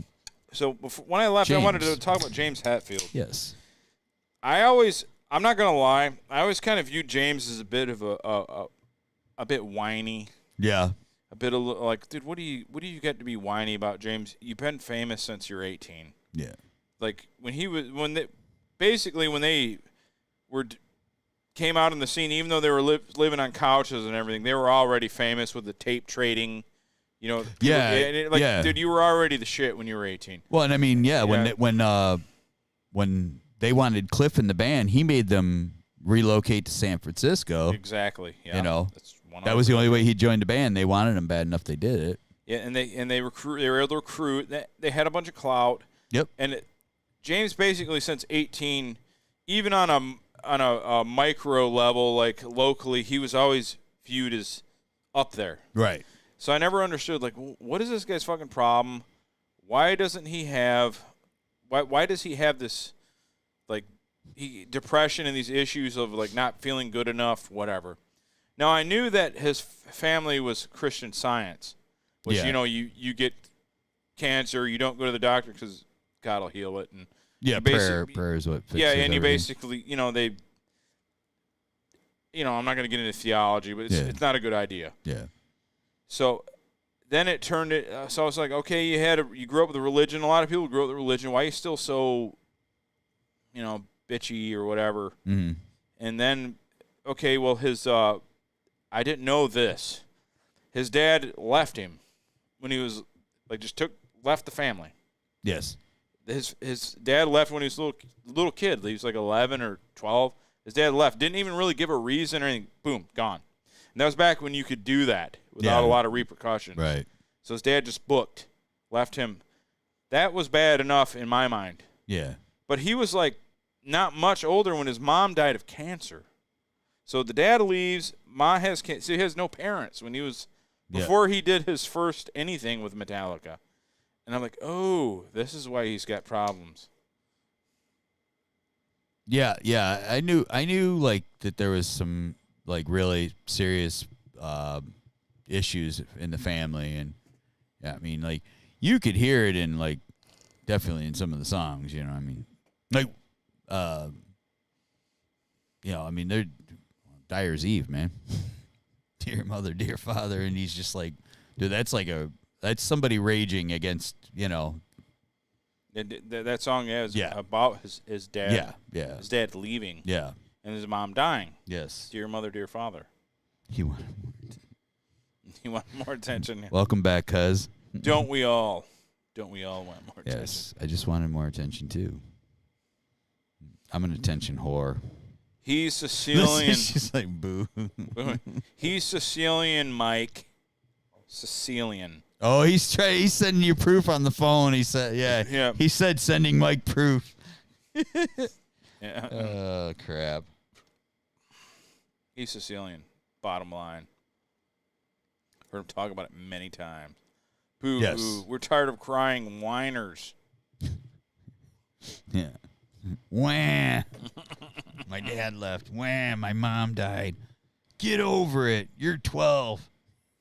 when I left, James. I wanted to talk about James Hetfield. Yes. I'm not gonna lie. I always kind of viewed James as a bit of a bit whiny. Yeah. A bit of like, dude, what do you get to be whiny about, James? You've been famous since you're 18. Yeah. Like when they came out on the scene, even though they were living on couches and everything, they were already famous with the tape trading. You know. Dude, you were already the shit when you were 18. Well, and I mean, when they wanted Cliff in the band, he made them relocate to San Francisco. Exactly. Yeah. You know, that was the only way he joined the band. They wanted him bad enough they did it. Yeah, and they were able to recruit. They had a bunch of clout. Yep. And James basically since 18, even on a micro level, like locally, he was always viewed as up there. Right. So I never understood, like, what is this guy's fucking problem? Why doesn't he have why does he have this, like, depression and these issues of, like, not feeling good enough, whatever. Now, I knew that his family was Christian Science, which, you get cancer, you don't go to the doctor because God will heal it. And prayer is what fixes and everything. you basically, I'm not going to get into theology, but it's not a good idea. Yeah. So then it turned it. So I was like, okay, you grew up with a religion. A lot of people grew up with a religion. Why are you still so, bitchy or whatever? Mm-hmm. And then, okay, well, I didn't know this. His dad left him when he was left the family. Yes. His dad left when he was a little kid. He was like 11 or 12. His dad left. Didn't even really give a reason or anything. Boom, gone. And that was back when you could do that without a lot of repercussions. Right. So his dad just left him. That was bad enough in my mind. Yeah. But he was like not much older when his mom died of cancer. So the dad leaves. Ma has cancer. So he has no parents when he was before he did his first anything with Metallica. And I'm like, oh, this is why he's got problems. Yeah. I knew like that there was some like really serious issues in the family, and I mean, like you could hear it in like definitely in some of the songs. You know, I mean, like, I mean, they're Dyer's Eve, man. Dear mother, dear father, and he's just like, dude, that's somebody raging against, That song is about his dad. Yeah. His dad leaving. Yeah. And his mom dying. Yes. Dear mother, dear father. He wanted You want more attention? Welcome back, cuz. Don't we all? Don't we all want more attention? Yes, I just wanted more attention too. I'm an attention whore. He's Sicilian. She's like, boo. He's Sicilian, Mike. Sicilian. Oh, he's sending you proof on the phone. He said, yeah. He said sending Mike proof. Yeah. Oh, crap. He's Sicilian. Bottom line. Heard him talk about it many times. Boo Yes. hoo. We're tired of crying whiners. Yeah. Wham. My dad left. Wham. My mom died. Get over it. You're 12.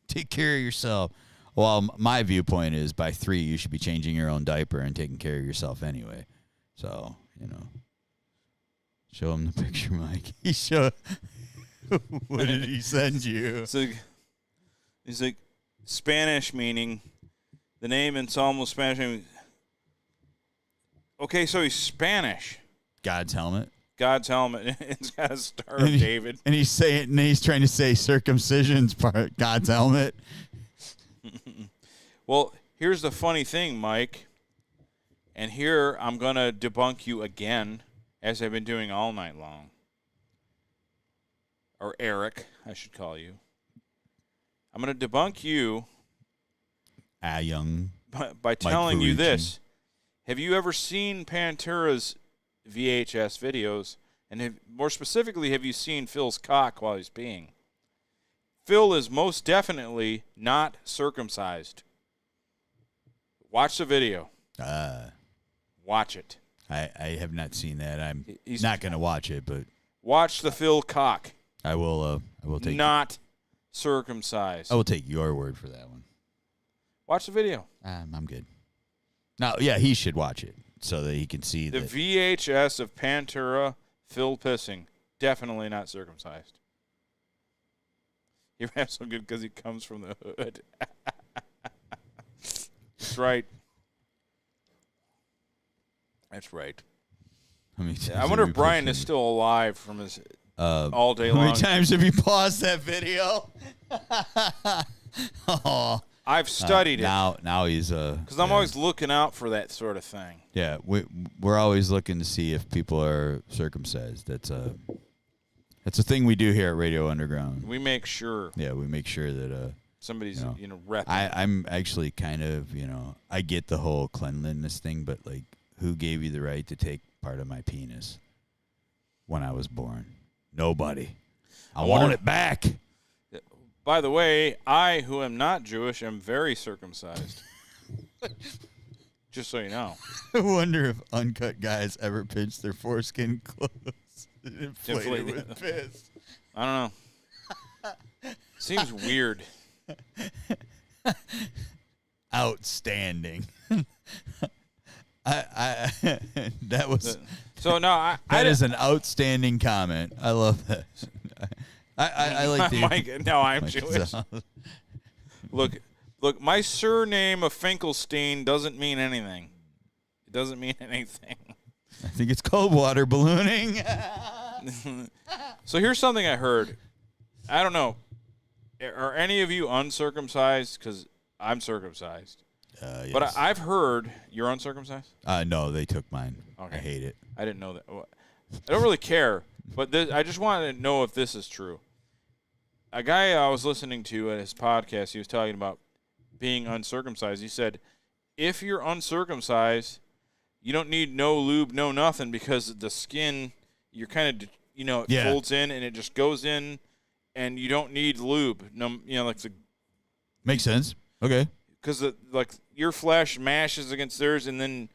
Take care of yourself. Well, my viewpoint is by 3, you should be changing your own diaper and taking care of yourself anyway. So, show him the picture, Mike. He showed. What did he send you? He's like Spanish meaning. The name in Psalm was Spanish. Meaning, okay, so he's Spanish. God's helmet. God's helmet. It's got a Star of David. And he's trying to say circumcision's part. God's helmet. Well, here's the funny thing, Mike. And here I'm going to debunk you again, as I've been doing all night long. Or Eric, I should call you. I'm going to debunk you young. by telling you Ferrucci. this. Have you ever seen Pantera's VHS videos? And more specifically, have you seen Phil's cock while he's peeing? Phil is most definitely not circumcised. Watch the video. Watch it. I have not seen that. He's not going to watch it, but watch the Phil cock. I will take not circumcised. I will take your word for that one. Watch the video. I'm good. No, yeah, he should watch it so that he can see the VHS of Pantera Phil pissing. Definitely not circumcised. You're so good because he comes from the hood. That's right. That's right. I wonder if Brian is still alive from his all day long. How many times have you paused that video? Oh. I've studied it. Now he's because I'm always looking out for that sort of thing. Yeah, we're always looking to see if people are circumcised. That's a thing we do here at Radio Underground. We make sure. Yeah, we make sure that somebody's repping. I'm actually kind of I get the whole cleanliness thing, but like, who gave you the right to take part of my penis when I was born? Nobody. I want it back. By the way, I, who am not Jewish, am very circumcised. Just so you know. I wonder if uncut guys ever pinch their foreskin close and inflate it with piss. I don't know. Seems weird. Outstanding. That was so no. That is an outstanding comment. I love that. I like the Mike. No, I'm Jewish. Look. My surname of Finkelstein doesn't mean anything. It doesn't mean anything. I think it's cold water ballooning. So here's something I heard. I don't know. Are any of you uncircumcised? Because I'm circumcised. Yes. But I've heard you're uncircumcised. No, they took mine. Okay. I hate it. I didn't know that. I don't really care, but I just wanted to know if this is true. A guy I was listening to at his podcast, he was talking about being uncircumcised. He said, if you're uncircumcised, you don't need no lube, no nothing, because the skin, you're kind of, it folds in and it just goes in, and you don't need lube. No, like the makes sense. Okay. Because your flesh mashes against theirs, and then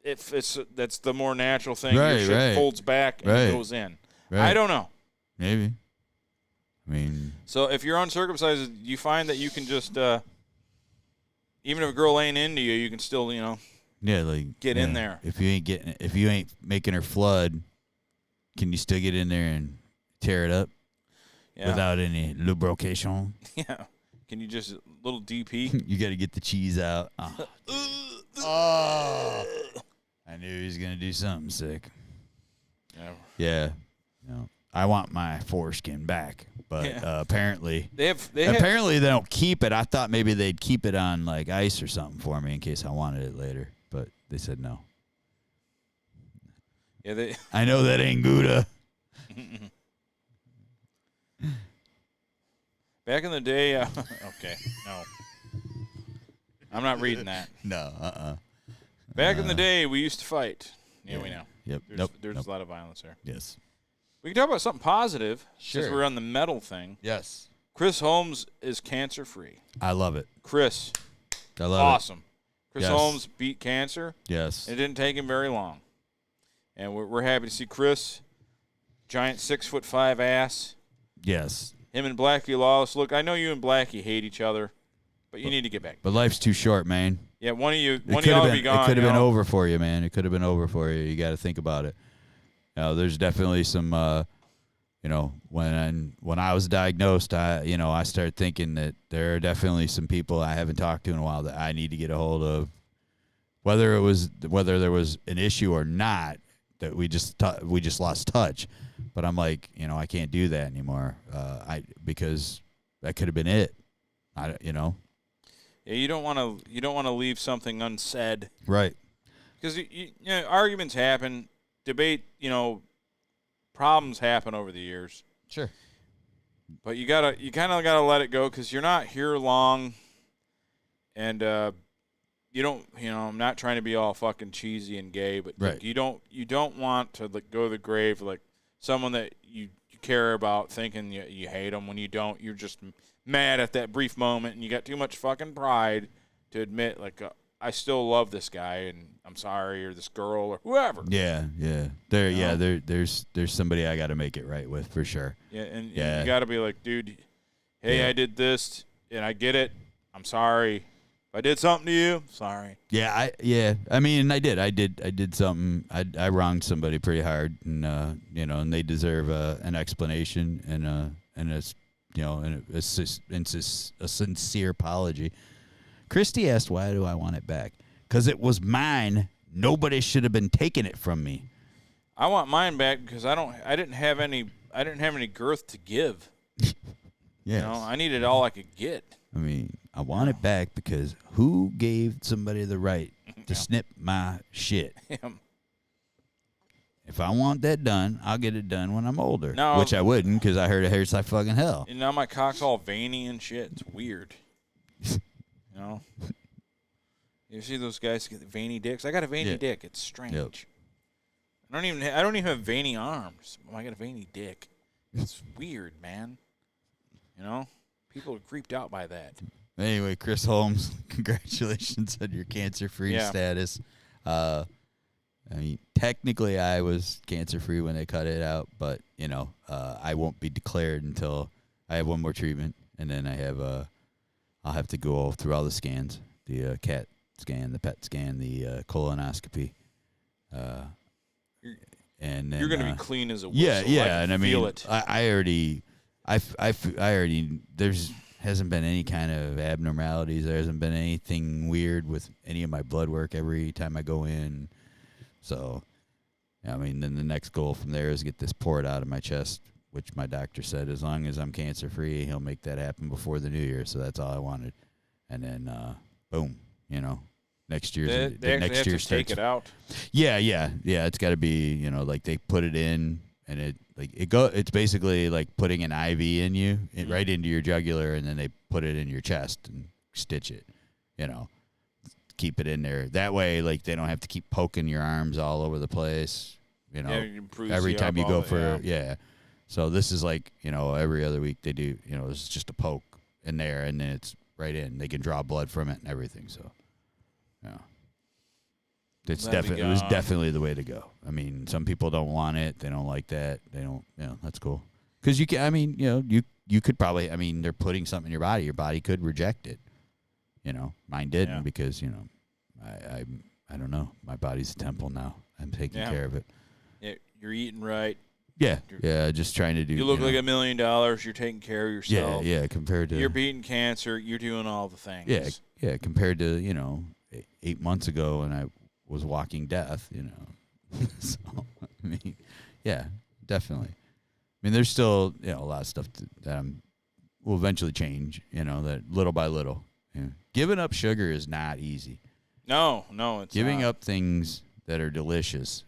that's the more natural thing. Right, your shit folds back and it goes in. Right. I don't know. Maybe. I mean. So if you're uncircumcised, you find that you can just, even if a girl ain't into you, you can still, get in there. If you ain't making her flood, can you still get in there and tear it up without any lubrication? Yeah. Can you just little DP? You got to get the cheese out. Oh. I knew he was gonna do something sick. Yeah. Yeah. No. I want my foreskin back. But apparently, they don't keep it. I thought maybe they'd keep it on like ice or something for me in case I wanted it later. But they said no. Yeah, I know that ain't Gouda. Back in the day, okay, no, I'm not reading that. No, Back in the day, we used to fight. Yeah, we know. Yep. There's a lot of violence there. Yes. We can talk about something positive Sure. since we're on the metal thing. Yes. Chris Holmes is cancer-free. I love it. Chris, I love awesome. Chris Yes. Holmes beat cancer. Yes. It didn't take him very long. And we're happy to see Chris, giant 6'5" ass. Yes. Him and Blackie Lawless. Look, I know you and Blackie hate each other, but you need to get back. But life's too short, man. Yeah, one of y'all will be gone. It could have been over for you, man. It could have been over for you. You got to think about it. There's definitely some, when I was diagnosed, I started thinking that there are definitely some people I haven't talked to in a while that I need to get a hold of, whether there was an issue or not, that we just lost touch. But I'm like, I can't do that anymore. Because that could have been it. Yeah, you don't want to leave something unsaid. Right. Because arguments happen, debate, problems happen over the years. Sure. But you kind of gotta let it go because you're not here long, and you don't. I'm not trying to be all fucking cheesy and gay, but right. you don't want to go to the grave like someone that you care about, thinking you hate them when you don't. You're just mad at that brief moment, and you got too much fucking pride to admit like I still love this guy and I'm sorry, or this girl or whoever. Yeah. There's somebody I got to make it right with for sure. Yeah, and you got to be like, dude, hey, I did this and I get it. I'm sorry. If I did something to you, sorry. Yeah, I mean, I did something. I wronged somebody pretty hard, and and they deserve an explanation and a sincere apology. Christy asked, "Why do I want it back?" Because it was mine. Nobody should have been taking it from me. I want mine back because I didn't have any girth to give. Yeah, I needed all I could get. I mean, I want it back because who gave somebody the right to snip my shit? Him. If I want that done, I'll get it done when I'm older. No, which I wouldn't because I heard it hurts like fucking hell. And now my cock's all veiny and shit. It's weird. You see those guys get veiny dicks? I got a veiny dick. It's strange. Yep. I don't even have veiny arms. I got a veiny dick. It's weird, man. People are creeped out by that. Anyway, Chris Holmes, congratulations on your cancer-free status. I mean, technically, I was cancer-free when they cut it out, but I won't be declared until I have one more treatment, and then I'll have to go through all the scans, the CAT scan, the PET scan, the colonoscopy, and then you're gonna be clean as a whistle. Yeah, and I mean, feel it. I already there's hasn't been any kind of abnormalities. There hasn't been anything weird with any of my blood work every time I go in. So, I mean, then the next goal from there is get this port out of my chest, which my doctor said as long as I'm cancer-free, he'll make that happen before the new year. So that's all I wanted. And then, boom, next year's next year starts. Take it out. Yeah. It's got to be, like they put it in, and it's basically like putting an IV in you, right into your jugular, and then they put it in your chest and stitch it, keep it in there. That way, like, they don't have to keep poking your arms all over the place, every time you go for, So this is like, every other week they do, it's just a poke in there, and then it's right in. They can draw blood from it and everything, so, it was definitely the way to go. I mean, some people don't want it. They don't like that. They don't, that's cool. Because you can, I mean, you could probably, I mean, they're putting something in your body. Your body could reject it. Mine didn't because, I don't know. My body's a temple now. I'm taking care of it. Yeah, you're eating right. Yeah, just trying to do. You look like $1 million. You're taking care of yourself. Yeah, compared to. You're beating cancer. You're doing all the things. Yeah, compared to, 8 months ago when I was walking death, So, I mean, yeah, definitely. mean, there's still a lot of stuff that will eventually change. That little by little. Yeah. Giving up sugar is not easy. No, it's giving not. up things that are delicious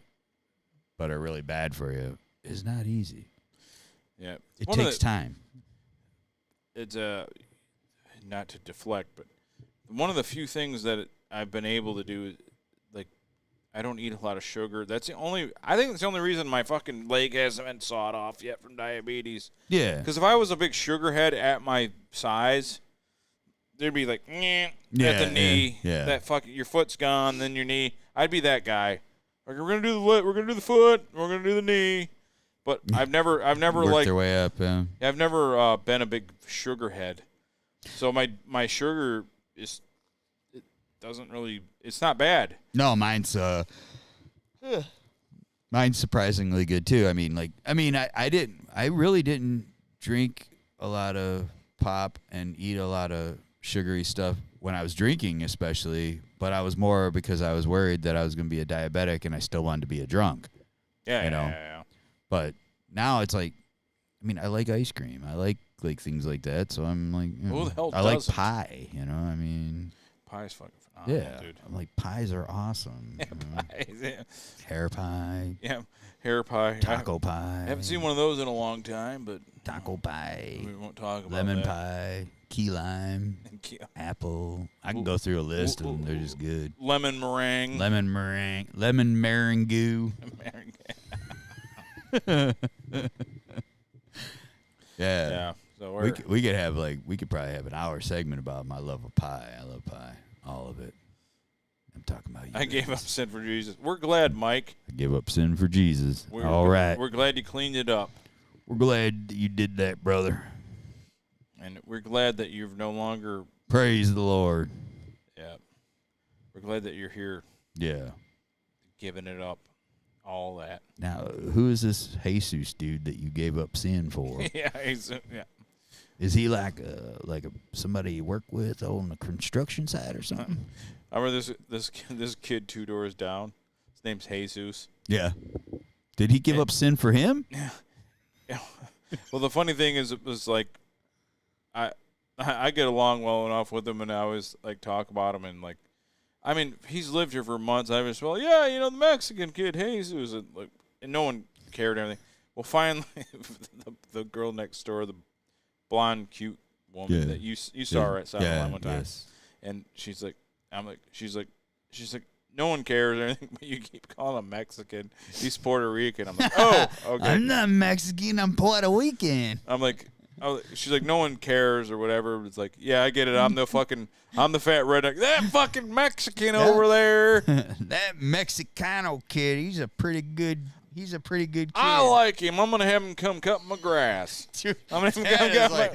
but are really bad for you is not easy. Yeah, it takes time. It's not to deflect, but one of the few things that I've been able to do, like, I don't eat a lot of sugar. I think that's the only reason my fucking leg hasn't been sawed off yet from diabetes. Yeah. Because if I was a big sugar head at my size, there'd be like, at the knee. Yeah. That fucking, your foot's gone, then your knee. I'd be that guy. Like, we're gonna do the foot, we're gonna do the knee. But I've never Worked like their way up. Yeah. I've never been a big sugar head. So my sugar it's not bad. No, mine's surprisingly good too. I really didn't drink a lot of pop and eat a lot of sugary stuff when I was drinking, especially. But I was more because I was worried that I was going to be a diabetic and I still wanted to be a drunk. Yeah. But now it's like, I like ice cream. I like things like that. So I'm like, Who the hell I like doesn't? pie. Pie's fucking phenomenal, Yeah, dude. I'm like, pies are awesome. Pies, yeah. Hair pie, Yeah, hair pie. taco pie. I haven't seen one of those in a long time, but taco pie, we won't talk about lemon that. pie, key lime, apple. I can go through a list of them. They're just good. Lemon meringue. Lemon meringue. Yeah. So we could probably have an hour segment about my love of pie. I love pie, all of it. I'm talking about you. I gave up sin for Jesus. We're glad, Mike. I give up sin for Jesus. All right. We're glad you cleaned it up. We're glad you did that, brother. And we're glad that you've no longer. Praise the Lord. Yeah. We're glad that you're here. Yeah. Giving it up. All that. Now, who is this Jesus dude that you gave up sin for? Yeah. Is he like somebody you work with on the construction side or something? I remember this kid 2 doors down. His name's Jesus. Yeah. Did he give up sin for him? Yeah. Well, the funny thing is, it was like, I get along well enough with him, and I always like talk about him, and like, he's lived here for months. I was the Mexican kid Jesus, and no one cared or anything. Well, finally, the girl next door, the blonde, cute woman that you saw her at Southland one time, and she's like, no one cares or anything, but you keep calling him Mexican. He's Puerto Rican. I'm like, oh, okay. I'm not Mexican. I'm Puerto Rican. I'm like, she's like, no one cares or whatever. It's like, yeah, I get it. I'm the fat redneck. That fucking Mexican over there. That Mexicano kid, he's a pretty good kid. I like him. I'm gonna have him come cut my grass. Dude, I'm gonna have him come cut my.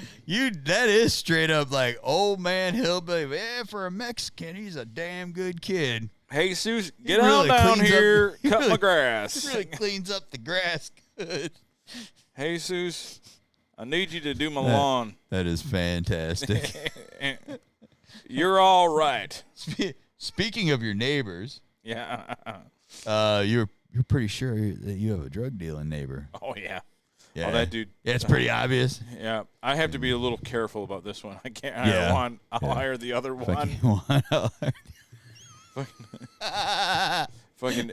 That is straight up like old man hillbilly. Yeah, for a Mexican, he's a damn good kid. Jesus, get on down here, cut my grass. He really cleans up the grass good. Jesus, I need you to do my lawn. That is fantastic. You're all right. Speaking of your neighbors, yeah, you're pretty sure that you have a drug dealing neighbor. Oh yeah. Yeah. Oh, that dude. Yeah, it's pretty obvious. Yeah, I have to be a little careful about this one. I can't hire one. I'll hire the other one. Fucking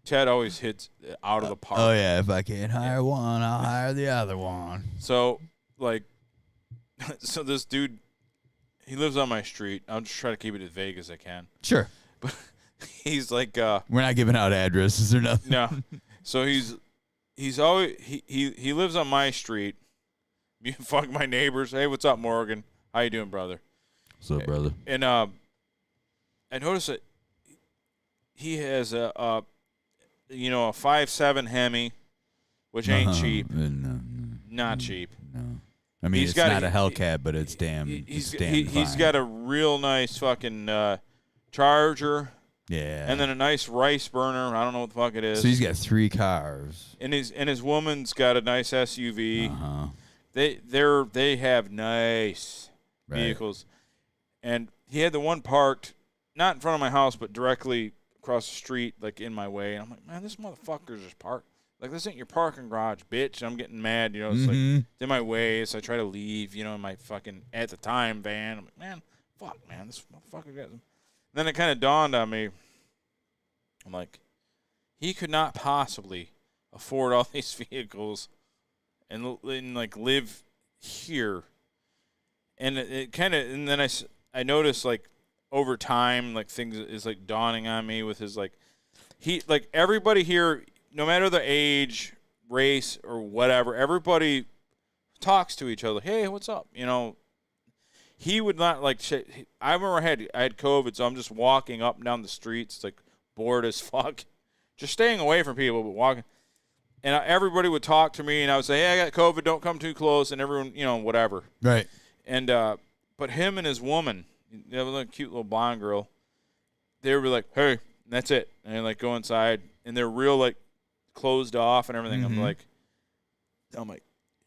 Ted always hits out of the park. Oh yeah, if I can't hire one, I'll hire the other one. So so this dude, he lives on my street. I'll just try to keep it as vague as I can. Sure. But he's like, we're not giving out addresses or nothing. No. So he's always he lives on my street. You fuck my neighbors. Hey, what's up, Morgan? How you doing, brother? What's up, brother? And I noticed that he has a 5.7 Hemi, which ain't cheap. No. Not cheap. No. I mean, it's not a Hellcat, but it's damn. He's got a real nice fucking Charger. Yeah. And then a nice rice burner. I don't know what the fuck it is. So he's got 3 cars. And his woman's got a nice SUV. Uh-huh. They have nice vehicles. And he had the one parked not in front of my house, but directly across the street, like in my way. And I'm like, man, this motherfucker's just parked. Like, this ain't your parking garage, bitch. I'm getting mad. You know, it's like, it's in my way, so I try to leave, you know, in my fucking, at the time, van. I'm like, man, fuck, man, this motherfucker got some. Then it kind of dawned on me. I'm like, he could not possibly afford all these vehicles and like, live here. And it kind of, and then I noticed, like, over time, like, things is, like, dawning on me with his, like, like, everybody here, no matter the age, race, or whatever, everybody talks to each other. Hey, what's up? You know, he would not, like, I remember I had COVID, so I'm just walking up and down the streets, like, bored as fuck. Just staying away from people, but walking. And everybody would talk to me, and I would say, hey, I got COVID, don't come too close, and everyone, you know, whatever. Right. And, but him and his woman, they have a cute little blonde girl, they were like, hey, and that's it. And they, like, go inside, and they're real, like, closed off and everything. I'm like,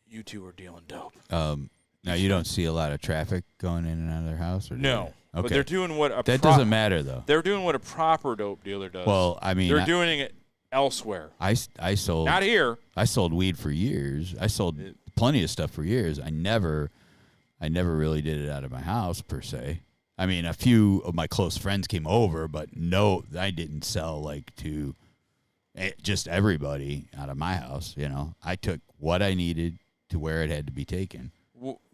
you two are dealing dope. Now you don't see a lot of traffic going in and out of their house, or no? Okay. But they're doing what that doesn't matter though. They're doing what a proper dope dealer does. Well, I mean, they're doing it elsewhere. I sold not here. I sold weed for years. I sold plenty of stuff for years. I never really did it out of my house per se. I mean, a few of my close friends came over, but no, I didn't sell like to just everybody out of my house. You know, I took what I needed to where it had to be taken,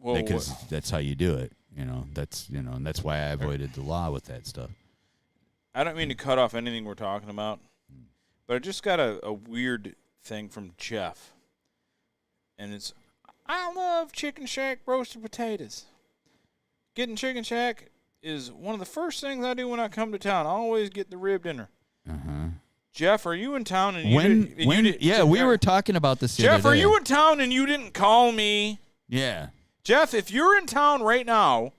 because that's how you do it. You know, and that's why I avoided the law with that stuff. I don't mean to cut off anything we're talking about, but I just got a weird thing from Jeff, and it's, I love Chicken Shack roasted potatoes. Getting Chicken Shack is one of the first things I do when I come to town. I always get the rib dinner. Jeff, are you in town? And we were talking about this the other day. Jeff, are you in town and you didn't call me? Yeah. Jeff, if you're in town right now,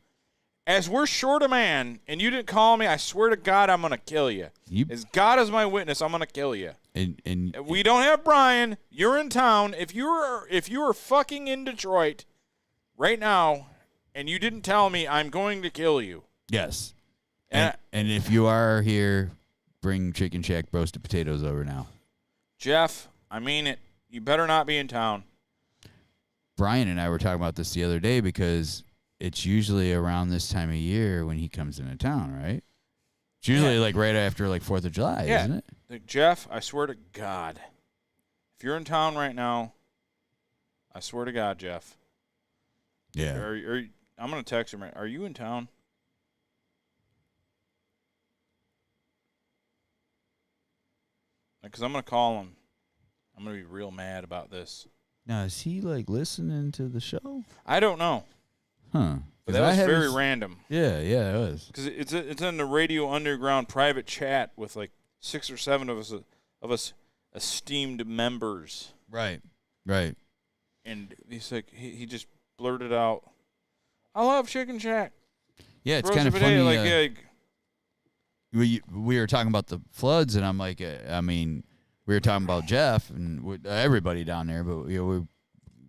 as we're short a man, and you didn't call me, I swear to God, I'm going to kill you. As God is my witness, I'm going to kill you. And we don't have Brian. You're in town. If you are fucking in Detroit right now, and you didn't tell me, I'm going to kill you. Yes. And if you are here, bring Chicken Shack roasted potatoes over now. Jeff, I mean it. You better not be in town. Brian and I were talking about this the other day because it's usually around this time of year when he comes into town, right? It's usually like right after like 4th of July, isn't it? Like, Jeff, I swear to God, if you're in town right now, I swear to God, Jeff. Yeah. I'm going to text him. Are you in town? Because I'm going to call him. I'm going to be real mad about this. Now, is he, like, listening to the show? I don't know. Huh. But that was very random. Yeah, it was. Because it's in the Radio Underground private chat with, like, 6 or 7 of us esteemed members. Right. And he's like, he just blurted out, I love Chicken Shack. Yeah, it's kind of funny. Like, we were talking about the floods, and I'm like, we were talking about Jeff and everybody down there, but we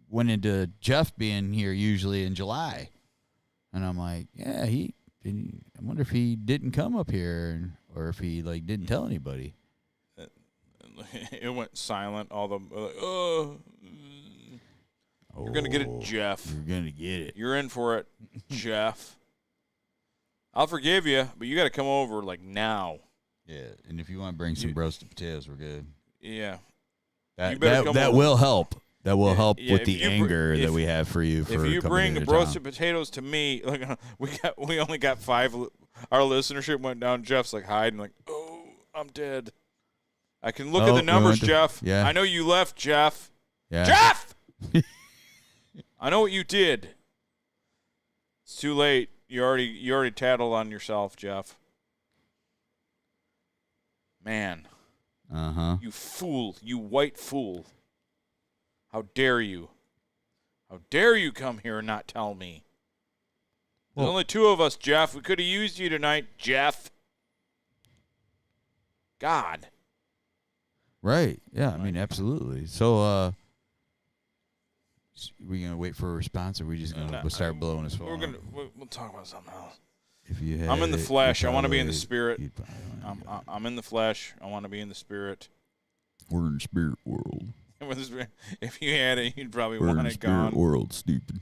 went into Jeff being here usually in July, and I'm like, yeah, I wonder if he didn't come up here or if he like didn't tell anybody. It went silent. All the you're gonna get it, Jeff. You're gonna get it. You're in for it, Jeff. I'll forgive you, but you got to come over like now. Yeah, and if you want to bring some roasted potatoes, we're good. Yeah, that will help. That will help with the anger that we have for you. If you bring roasted potatoes to me, look, we only got 5. Our listenership went down. Jeff's like hiding, like, oh, I'm dead. I can look at the numbers, Jeff. Yeah. I know you left, Jeff. Yeah. Jeff! I know what you did. It's too late. You already tattled on yourself, Jeff. Man. Uh-huh. You fool. You white fool. How dare you? How dare you come here and not tell me? There's only 2 of us, Jeff. We could have used you tonight, Jeff. God. Right. Yeah, I mean, absolutely. So, we gonna wait for a response, or we just gonna start blowing his phone? We'll talk about something else. If you had I'm in the flesh. I want to be in the spirit. I'm I'm in the flesh. I want to be in the spirit. We're in the spirit world. If you had it, you'd probably We're in want the it spirit gone. world, stupid.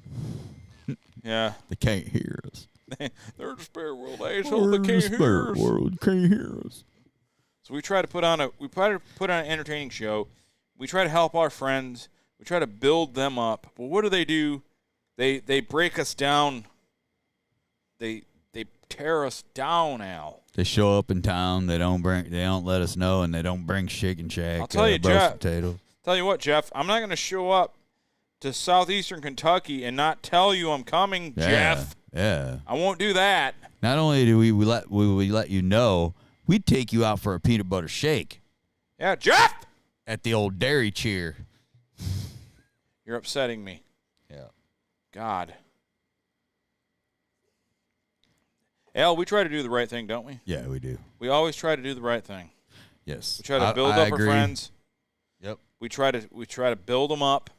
Yeah. They can't hear us. They're in the spirit world, asshole. We're They in the can't hear spirit us. world. Can't hear us. So we try to put on an entertaining show. We try to help our friends. We try to build them up. But what do? They break us down. They tear us down, Al. They show up in town. They don't let us know, and they don't bring Chicken Shack. I'll tell you, roast Jeff. potato. Tell you what, Jeff. I'm not going to show up to southeastern Kentucky and not tell you I'm coming, Jeff. Yeah. I won't do that. Not only do we let you know, we'd take you out for a peanut butter shake Yeah, Jeff. at the old Dairy Cheer. You're upsetting me. Yeah. God. Al, we try to do the right thing, don't we? Yeah, we do. We always try to do the right thing. Yes. We try to build up agree. our friends. Yep. We try to build them up.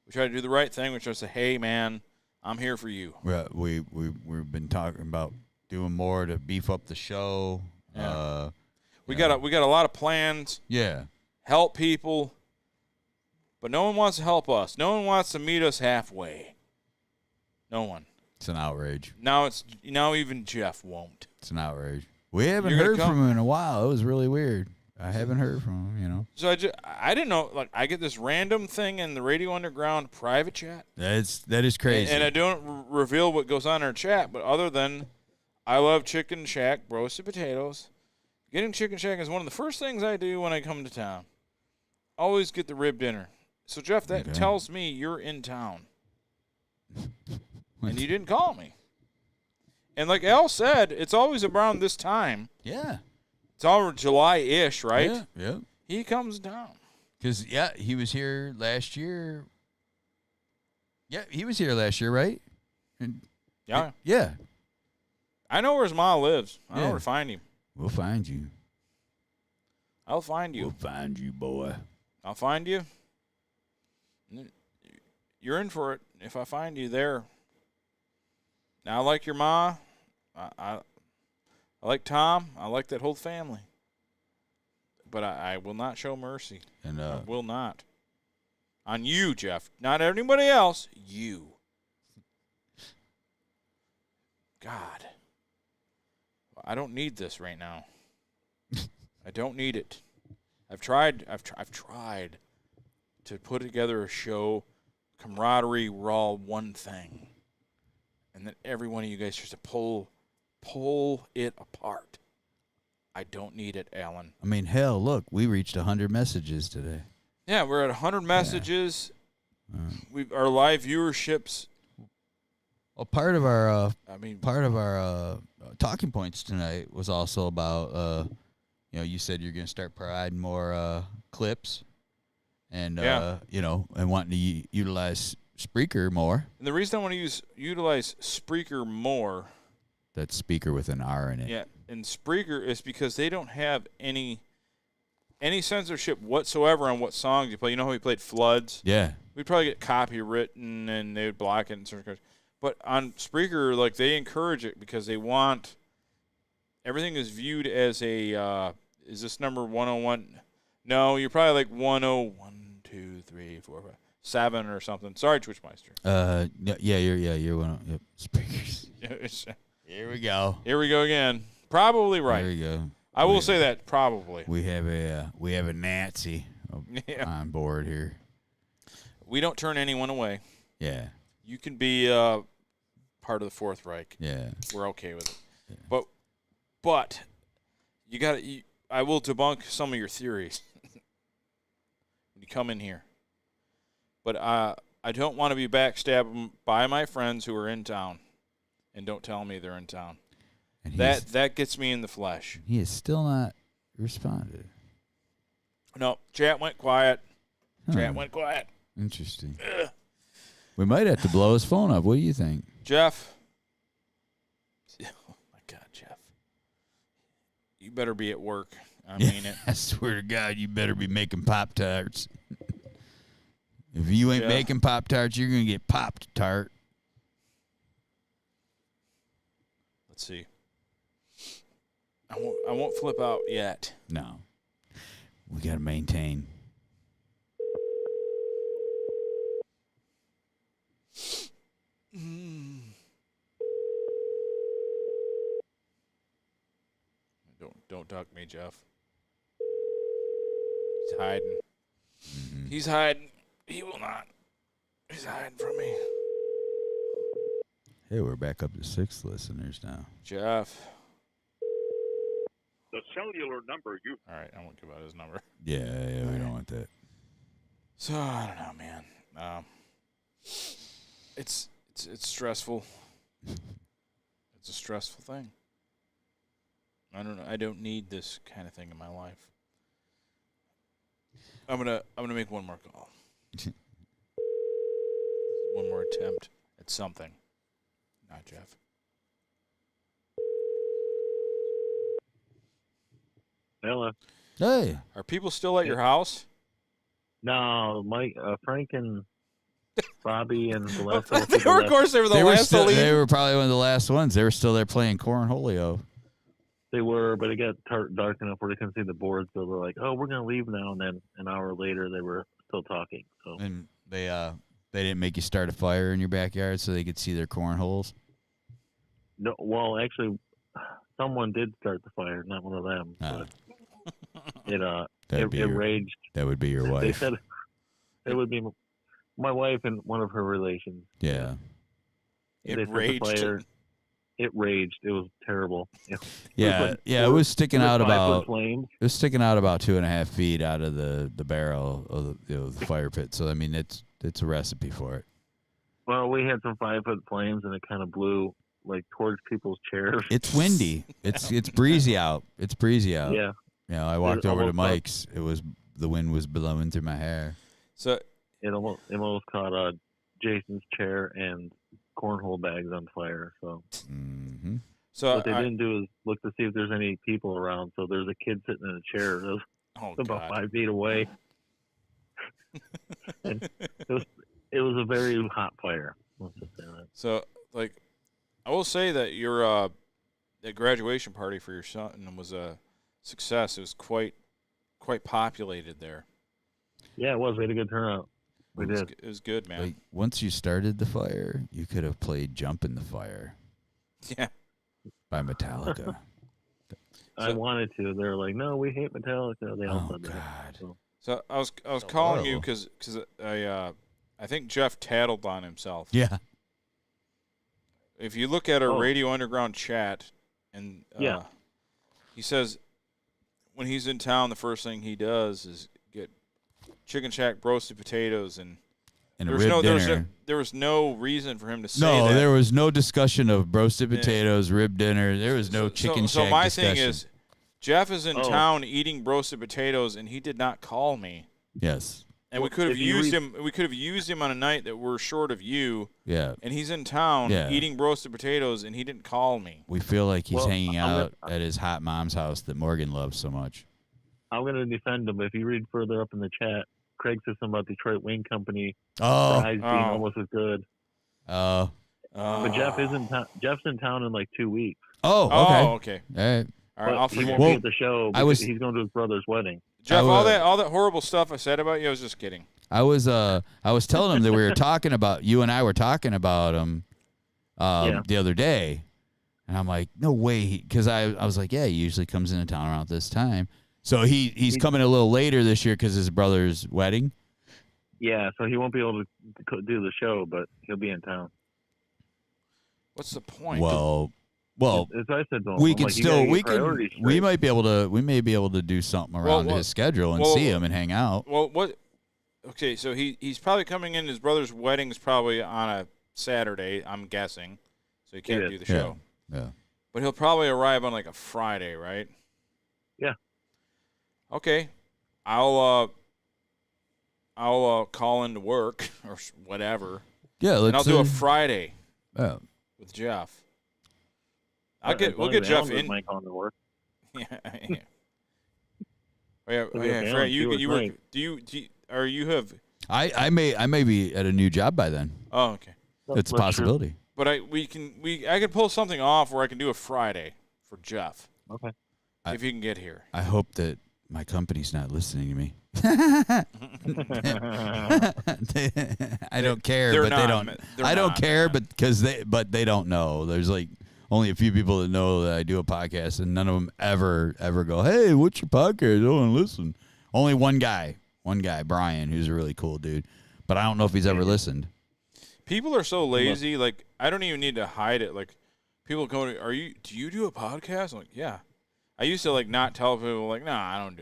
We try to do the right thing. We try to say, "Hey, man, I'm here for you." We've been talking about doing more to beef up the show. Yeah. We got a lot of plans. Yeah. Help people, but no one wants to help us. No one wants to meet us halfway. No one. It's an outrage. Now even Jeff won't. It's an outrage. We haven't You're gonna heard come? from him in a while. It was really weird. I haven't heard from him, So I didn't know. Like, I get this random thing in the Radio Underground private chat. That is crazy. And I don't reveal what goes on in our chat, but other than I love Chicken Shack roasted potatoes. Getting Chicken Shack is one of the first things I do when I come to town. Always get the rib dinner. So, Jeff, that tells me you're in town. And you didn't call me. And like Al said, it's always around this time. Yeah. It's all July-ish, right? Yeah. He comes down. Because, he was here last year. Yeah, he was here last year, right? Yeah. Yeah. I know where his mom lives. I know Yeah. where to find him. We'll find you. I'll find you. We'll find you, boy. I'll find you. You're in for it if I find you there. Now, I like your ma. I like Tom. I like that whole family. But I will not show mercy. And I will not. On you, Jeff. Not anybody else. You. God. I don't need this right now. I don't need it. I've tried to put together a show, camaraderie, we're all one thing. And then every one of you guys just to pull it apart. I don't need it, Alan. I mean, hell, look, we reached 100 messages today. Yeah, we're at 100 messages. Our live viewerships. Well, part of our talking points tonight was also about you said you're going to start providing more clips and and wanting to utilize Spreaker more. And the reason I want to utilize Spreaker more. That's speaker with an R in it. Yeah, and Spreaker is because they don't have any censorship whatsoever on what songs you play. You know how we played Floods? Yeah. We'd probably get copywritten and they would block it in certain countries. But on Spreaker, like, they encourage it because they want everything is viewed as a is this number 101? No, you're probably like 101, 2, 3, 4, 5, 7 or something. Sorry, Twitchmeister. You're one of speakers. Here we go. Here we go again. Probably right. There we go. I will say that probably. We have a Nazi on board here. We don't turn anyone away. Yeah. You can be part of the Fourth Reich. Yeah. We're okay with it. Yeah. But you got to. I will debunk some of your theories when you come in here. But I don't want to be backstabbed by my friends who are in town and don't tell me they're in town. And that gets me in the flesh. He has still not responded. No, chat went quiet. Chat went quiet. Interesting. We might have to blow his phone up. What do you think? Jeff. Oh, my God, Jeff. You better be at work. I mean it. I swear to God, you better be making Pop-Tarts. If you ain't making Pop-Tarts, you're going to get Pop-Tart. Let's see. I won't flip out yet. No. We got to maintain. Don't duck me, Jeff. He's hiding. He's hiding. He will not. He's hiding from me. Hey, we're back up to 6 listeners now. Jeff. The cellular number you... All right, I won't give out his number. Yeah, we don't want that. So I don't know, man. It's stressful. It's a stressful thing. I don't know. I don't need this kind of thing in my life. I'm gonna make one more call. One more attempt at something. Not Jeff. Hello. Hey. Are people still at your house? No, Mike, Frank, and Bobby, and the last one. Of course, they were the last to leave. They were probably one of the last ones. They were still there playing cornholio. They were, but it got dark enough where they couldn't see the boards, so they're like, "Oh, we're gonna leave now." And then an hour later, they were still talking. So And they didn't make you start a fire in your backyard so they could see their cornholes. no, well, actually, someone did start the fire, not one of them. Ah. But That'd it raged. That would be your They wife. said it would be my wife and one of her relations. Yeah. It They set the raged. fire. It raged. It was terrible. It was Yeah. like It was sticking out 5 foot about flames. It was sticking out about 2.5 feet out of the barrel of the fire pit. So I mean, it's a recipe for it. Well, we had some 5-foot flames, and it kind of blew like towards people's chairs. It's windy. It's breezy out. It's breezy out. Yeah. You know, I walked over to almost Mike's. The wind was blowing through my hair. So It almost caught Jason's chair and cornhole bags on fire. So Mm-hmm. so what they didn't do is look to see if there's any people around. So there's a kid sitting in a chair that was oh about God. 5 feet away. And it was a very hot fire. Let's just say that. So, like, I will say that your that graduation party for your son was a success. It was quite populated there. Yeah, it was. We had a good turnout. We did. It was good, man. Like once you started the fire, you could have played "Jump in the Fire" Yeah. by Metallica. I wanted to. They were like, "No, we hate Metallica." They all Oh said that. God. So, So I was calling you horrible. because I think Jeff tattled on himself. Yeah. If you look at our Oh. Radio Underground chat, and Yeah. he says when he's in town, the first thing he does is get Chicken Shack roasted potatoes, and And a there was rib no dinner. there was no reason for him to say No, that. there was no discussion of roasted Yeah. potatoes, rib dinner. There was no chicken So shack my discussion. thing is, Jeff is in Oh. town eating roasted potatoes, and he did not call me. Yes. And we Well, could have if you used read- him. We could have used him on a night that we're short of you, Yeah. and he's in town Yeah. eating roasted potatoes, and he didn't call me. We feel like he's Well, hanging I'm out at his hot mom's house that Morgan loves so much. I'm going to defend him. If you read further up in the chat, Craig says something about Detroit Wing Company Oh. fries being almost as good. Oh. But Jeff is in town. Jeff's in town in like 2 weeks. Oh, okay. Oh, okay. All right. All right, But I'll he forget. won't be at the show I because was- he's going to his brother's wedding. Jeff, I all was- that horrible stuff I said about you, I was just kidding. I was telling him that we were talking about you and I were talking about him the other day, and I'm like, no way, because I was like, yeah, he usually comes into town around this time, so he's coming a little later this year because his brother's wedding. Yeah, so he won't be able to do the show, but he'll be in town. What's the point? Well, As I said to him, we I'm can like, you still gotta get we can priorities we straight. might be able to be able to do something around well, his schedule and well, see him and hang out. Well, what? Okay, so he's probably coming in. His brother's wedding is probably on a Saturday, I'm guessing, so he can't It do is. the show. Yeah. But he'll probably arrive on like a Friday, right? Yeah. Okay, I'll call into work or whatever, Yeah, and let's I'll do a Friday yeah. with Jeff. As We'll long get as Jeff Alan doesn't in. mind calling to work. Yeah. Oh, yeah, We'll yeah. get Fran, Alan you too, work? right. Do you have? I may be at a new job by then. Oh, okay. It's a That's true. possibility. But I could pull something off where I can do a Friday for Jeff Okay. if you can get here. I hope that my company's not listening to me. I don't care, They're but they not. don't. They're I don't not, care, man. but they don't know. There's like only a few people that know that I do a podcast, and none of them ever go, "Hey, what's your podcast? I want to listen." Only one guy, Brian, who's a really cool dude, but I don't know if he's ever listened. People are so lazy. Like, I don't even need to hide it. Like, people go, do you do a podcast? I'm like, yeah. I used to, like, not tell people, like, nah, I don't.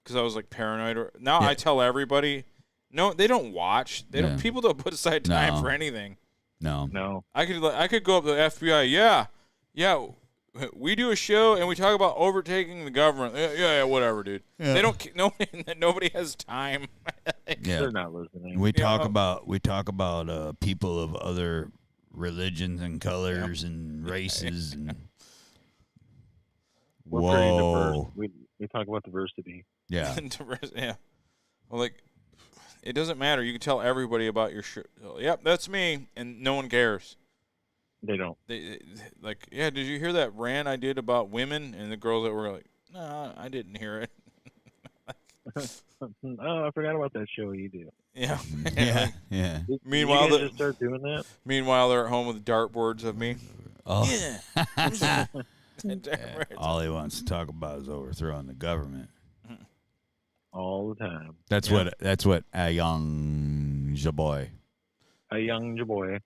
Because I was, like, paranoid. Now I tell everybody. No, they don't watch. They don't. People don't put aside time for anything. No. I could go up to the FBI. Yeah. We do a show and we talk about overtaking the government. Yeah, whatever, dude. Yeah. They don't. Nobody has time. They're not listening. We talk about people of other religions and colors and races and. We're pretty diverse. We talk about diversity. Yeah. Yeah. Well, like, it doesn't matter. You can tell everybody about your show. Yep, that's me, and no one cares. They don't. They like, yeah. Did you hear that rant I did about women? And the girls that were like, no, I didn't hear it. Oh, I forgot about that show you do. Yeah. Yeah. Meanwhile, Did you guys just start doing that? Meanwhile, they're at home with dartboards of me. Oh. Yeah. All he wants to talk about is overthrowing the government. All the time. That's what a young boy. A young boy.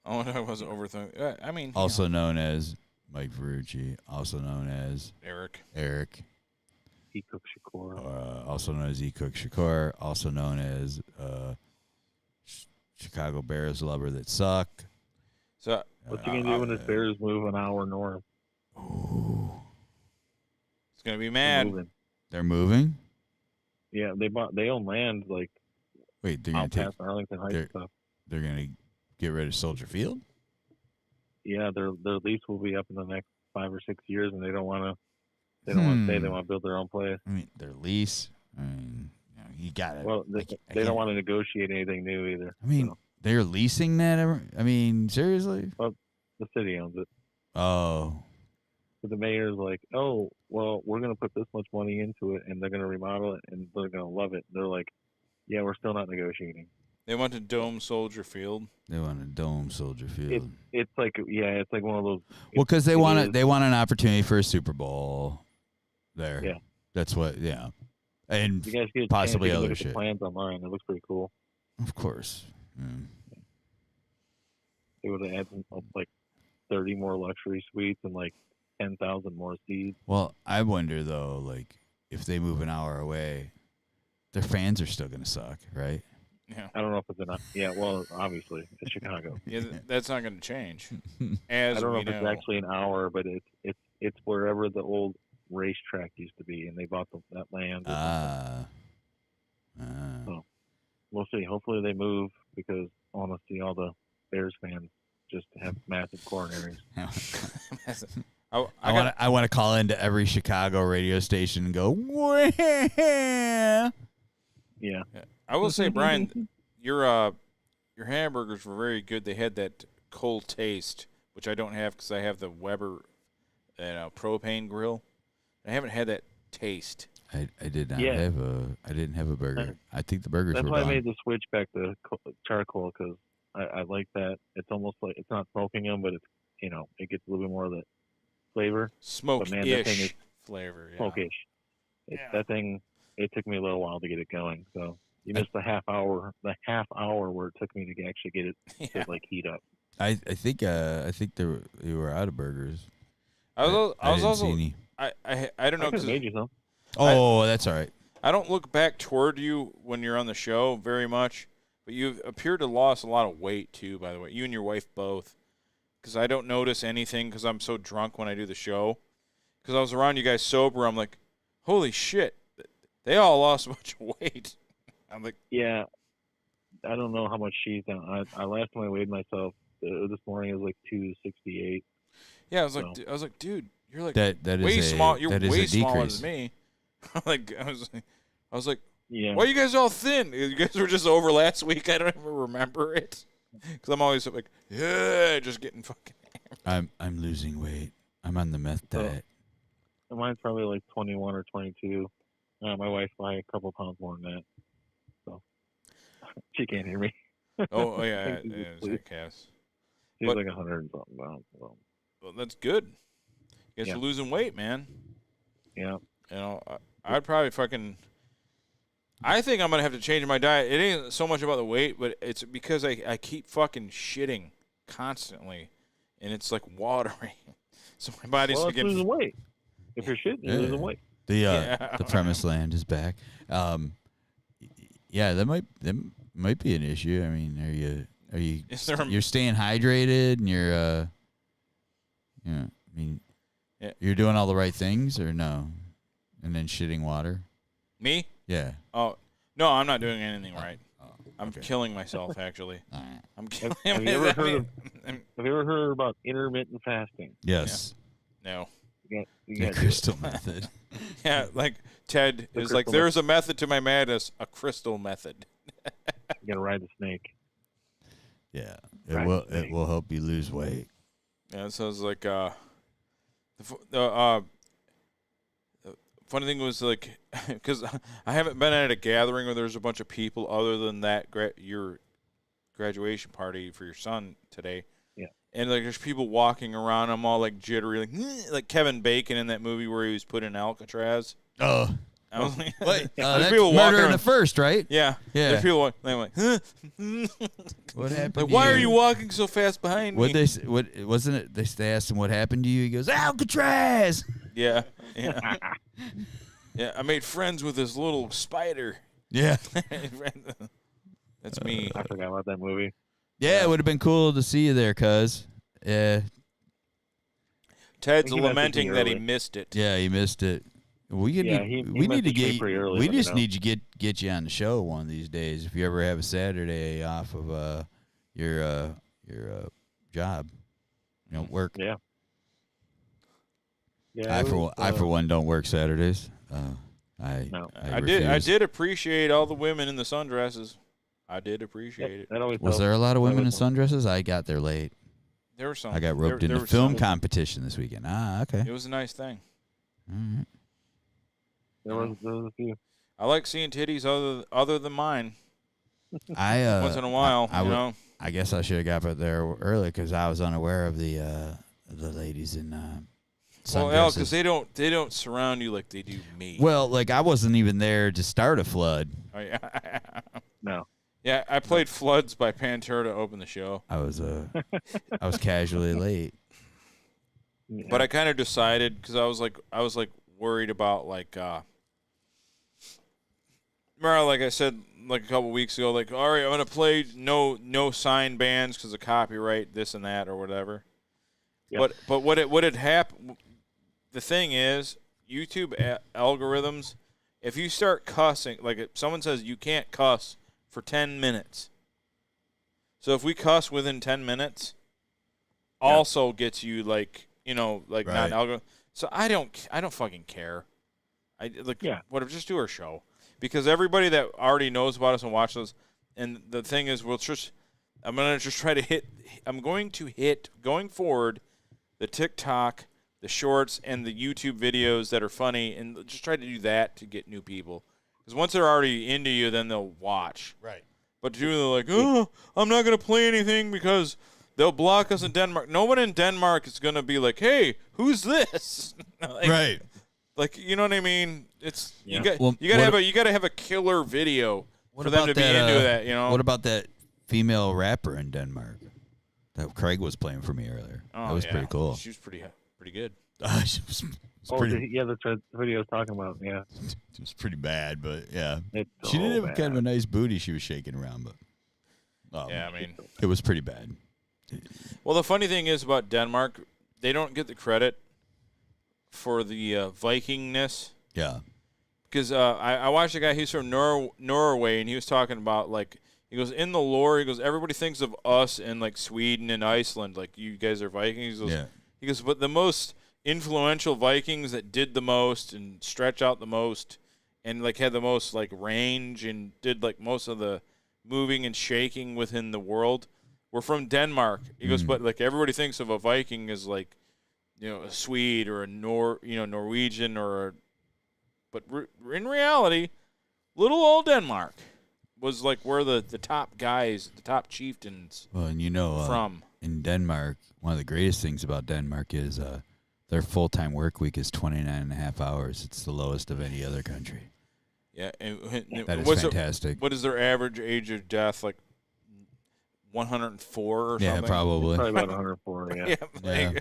Oh, I wasn't overthrowing. I mean, Also known as Mike Ferrucci. Also known as Eric. He cooks Shakur. Also known as E. Cook Shakur. Also known as Chicago Bears lover that suck. So What's he gonna do when his Bears move an hour north? Ooh. It's gonna be mad. They're moving? Yeah, they own land like Wait, they're gonna out past Arlington Heights and stuff. They're gonna get rid of Soldier Field? Yeah, their lease will be up in the next 5 or 6 years, and they don't want to. They don't want to stay. They want to build their own place. I mean, their lease. I mean, you got it. Well, they don't want to negotiate anything new either. I mean, they're leasing that. I mean, seriously? Well, the city owns it. Oh. So the mayor's like, oh, well, we're going to put this much money into it, and they're going to remodel it, and they're going to love it. They're like, yeah, we're still not negotiating. They want to dome Soldier Field. They want to dome Soldier Field. It's like one of those. Well, because they want an opportunity for a Super Bowl there. Yeah. That's what. Yeah. And you guys get possibly look other at shit. the plans online. It looks pretty cool. Of course. They would have added like 30 more luxury suites and like 10,000 more seats. Well, I wonder though, like if they move an hour away, their fans are still gonna suck, right? Yeah. I don't know if it's enough. Yeah, well, obviously it's Chicago. Yeah, that's not going to change. I don't know if it's actually an hour, but it's wherever the old racetrack used to be, and they bought that land. So we'll see. Hopefully they move because I want to see all the Bears fans just have massive coronaries. I want to call into every Chicago radio station and go, wah! Yeah. I will say, Brian, your hamburgers were very good. They had that cold taste, which I don't have because I have the Weber propane grill. I haven't had that taste. I did not have I didn't have a burger. I think the burgers That's were why gone. I made the switch back to charcoal because I like that. It's almost like it's not smoking them, but it's it gets a little bit more of the flavor. Smoke-ish flavor. Yeah. Smoke-ish. That thing. It took me a little while to get it going. So you missed the half hour where it took me to actually get it to like heat up. I think they were out of burgers. I was didn't also see any. I don't know. I could have made you some. Oh, that's all right. I don't look back toward you when you're on the show very much, but you appear to lost a lot of weight too. By the way, you and your wife both, because I don't notice anything because I'm so drunk when I do the show. Because I was around you guys sober, I'm like, holy shit, they all lost a bunch of weight. I'm like, yeah, I don't know how much she's down. I last time I weighed myself this morning it was like 268. Yeah, I was like, dude, you're like that is way small. You're that is way a smaller decrease. than me. I was like, yeah. why are you guys all thin? You guys were just over last week. I don't even remember it because I'm always like, yeah, just getting fucking. I'm losing weight. I'm on the meth diet. Mine's probably like 21 or 22. My wife's probably a couple pounds more than that, so she can't hear me. Oh I yeah, think she's yeah, asleep. it's Cass. She's But- like 100 and something pounds. So, Well, that's good. Guess Yeah. you're losing weight, man. yeah. You know, I'd probably fucking. I think I'm gonna have to change my diet. It ain't so much about the weight, but it's because I keep fucking shitting constantly, and it's like watering. So my body's Well, it's getting. losing weight. If you're shitting, you're Yeah. losing weight. The premise land is back. Yeah, that might be an issue. I mean, are you Is there a- you're staying hydrated and you're I mean, Yeah. you're doing all the right things or no? And then shitting water? Me? Yeah. Oh no, I'm not doing anything right. I'm okay. killing myself actually. All right. I'm killing. Have you ever heard of? Have you ever heard about intermittent fasting? Yes. No. You The got crystal method. Yeah, like Ted The is like, crystal there's a method to my madness, a crystal method. You got to ride the snake. Yeah. Right. It will help you lose weight. Yeah, it sounds like the funny thing was like, because I haven't been at a gathering where there's a bunch of people other than that your graduation party for your son today. Yeah. And like there's people walking around, I'm all like jittery, like Kevin Bacon in that movie where he was put in Alcatraz. Oh. I was like, Wait, there's that's people walking Murder in around. the First, right? Yeah. Yeah. There's people walking, I'm like, huh? What happened? Like, to why you? are you walking so fast behind What me? what wasn't it? They asked him what happened to you. He goes, Alcatraz. Yeah. Yeah. Yeah, I made friends with this little spider. Yeah. That's me. I forgot about that movie. Yeah, it would have been cool to see you there, cuz. Yeah. Ted's He messaged lamenting me that he early. missed it. Yeah, he missed it. We Yeah, need, he we need to messaged me get pretty early, we let me just know. need to get you on the show one of these days if you ever have a Saturday off of your job. You know, work. Yeah. Yeah. I it for was, one, I for one don't work Saturdays. No. I refuse. did appreciate all the women in the sundresses. I did appreciate it. That always Was helps. there a lot of women in was sundresses? I got there late. There were some. I got roped there into were film some. competition this weekend. Ah, okay. It was a nice thing. All right. There was a few. I like seeing titties other than mine I once in a while. I you would- know. I guess I should have got up there early because I was unaware of the ladies in Well, Al, sundresses. because they don't surround you like they do me. Well, like I wasn't even there to start a flood. Oh, yeah. No. Yeah, I played Floods by Pantera to open the show. I was casually late. Yeah. But I kind of decided because I was like worried about like remember like I said like a couple weeks ago, like, all right, I'm gonna play no signed bands because of copyright, this and that or whatever. Yep. But what had happened? The thing is, YouTube algorithms. If you start cussing, like if someone says you can't cuss for 10 minutes, so if we cuss within 10 minutes, also gets you like like Right. non-algorithm. So I don't fucking care. Yeah. Whatever, just do our show. Because everybody that already knows about us and watches us, and the thing is, I'm going to hit, going forward, the TikTok, the shorts, and the YouTube videos that are funny, and just try to do that to get new people. Because once they're already into you, then they'll watch. Right. But they're like, oh, I'm not going to play anything because they'll block us in Denmark. No one in Denmark is going to be like, hey, who's this? Like, Right. like, you know what I mean? It's Yeah. you got Well, you gotta have a killer video What for them about to be that, into that. You know. What about that female rapper in Denmark that Craig was playing for me earlier? Oh, that was yeah. pretty cool. She was pretty good. She was Oh, pretty, yeah, that's what the video I was talking about. Yeah. it was pretty bad, but yeah. It's She did so have bad. kind of a nice booty she was shaking around, but Yeah, I mean, it was pretty bad. well, the funny thing is about Denmark, they don't get the credit for the Vikingness. Yeah. Because I watched a guy, he's from Norway, and he was talking about, like, he goes, in the lore, he goes, everybody thinks of us in, like, Sweden and Iceland, like, you guys are Vikings. He goes, but the most influential Vikings that did the most and stretch out the most and, like, had the most, like, range and did, like, most of the moving and shaking within the world were from Denmark. He goes, but, like, everybody thinks of a Viking as, like, a Swede or a Norwegian but in reality, little old Denmark was like where the top guys, the top chieftains. Well, and from in Denmark, one of the greatest things about Denmark is their full-time work week is 29 and a half hours. It's the lowest of any other country. Yeah, that is fantastic. What is their average age of death? Like 104 or something? Yeah, probably. Probably about 104. Yeah. Yeah.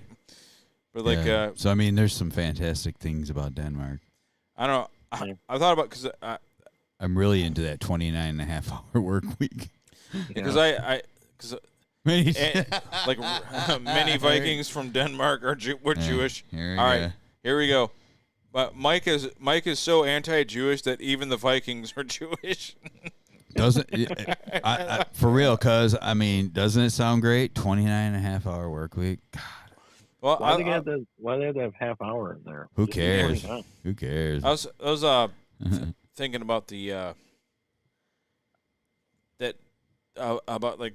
But like, so I mean, there's some fantastic things about Denmark. I don't know. I thought about because I'm really into that 29 and a half hour work week. Because like many Vikings from Denmark were Jewish. All right, here we go. But Mike is so anti-Jewish that even the Vikings are Jewish. Doesn't for real? Cause I mean, doesn't it sound great? 29 and a half hour work week. God. Well, why do they have to have half hour in there? Who cares? Who cares? I was thinking about about like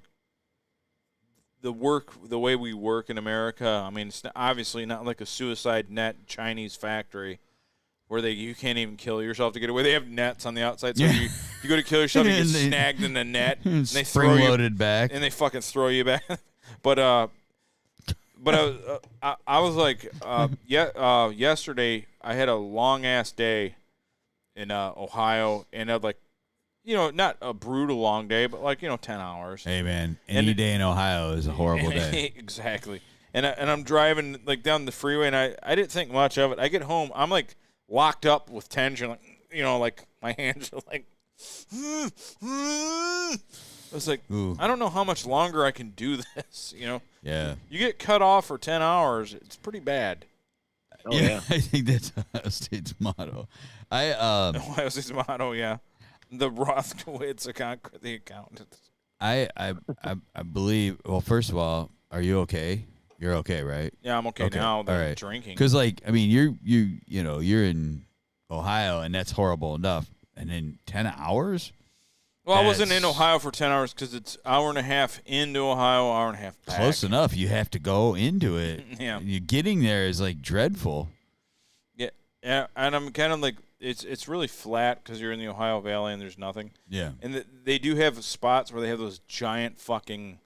the way we work in America. I mean, it's obviously not like a suicide net Chinese factory where you can't even kill yourself to get away. They have nets on the outside, so you go to kill yourself, you get snagged in the net, and they throw you back, and they fucking throw you back. But I was like, yesterday I had a long ass day in Ohio, and I'd like, not a brutal long day, but like 10 hours. Hey man, any day in Ohio is a horrible day. Exactly. And I'm driving like down the freeway, and I didn't think much of it. I get home, I'm like locked up with tension, like like my hands are like. I was like, ooh. I don't know how much longer I can do this. Yeah. You get cut off for 10 hours, it's pretty bad. Oh yeah. I think that's Ohio State's motto. Ohio State's motto, yeah. The Rothkowitz the accountant. I believe. Well, first of all, are you okay? You're okay, right? Yeah, I'm okay now. That I'm drinking. Because, like, I mean, you're in Ohio, and that's horrible enough. And in 10 hours. Well, I wasn't in Ohio for 10 hours because it's hour and a half into Ohio, hour and a half back. Close enough. You have to go into it. Yeah. You getting there is like dreadful. Yeah, and I'm kind of like. It's really flat because you're in the Ohio Valley and there's nothing. Yeah. And they do have spots where they have those giant fucking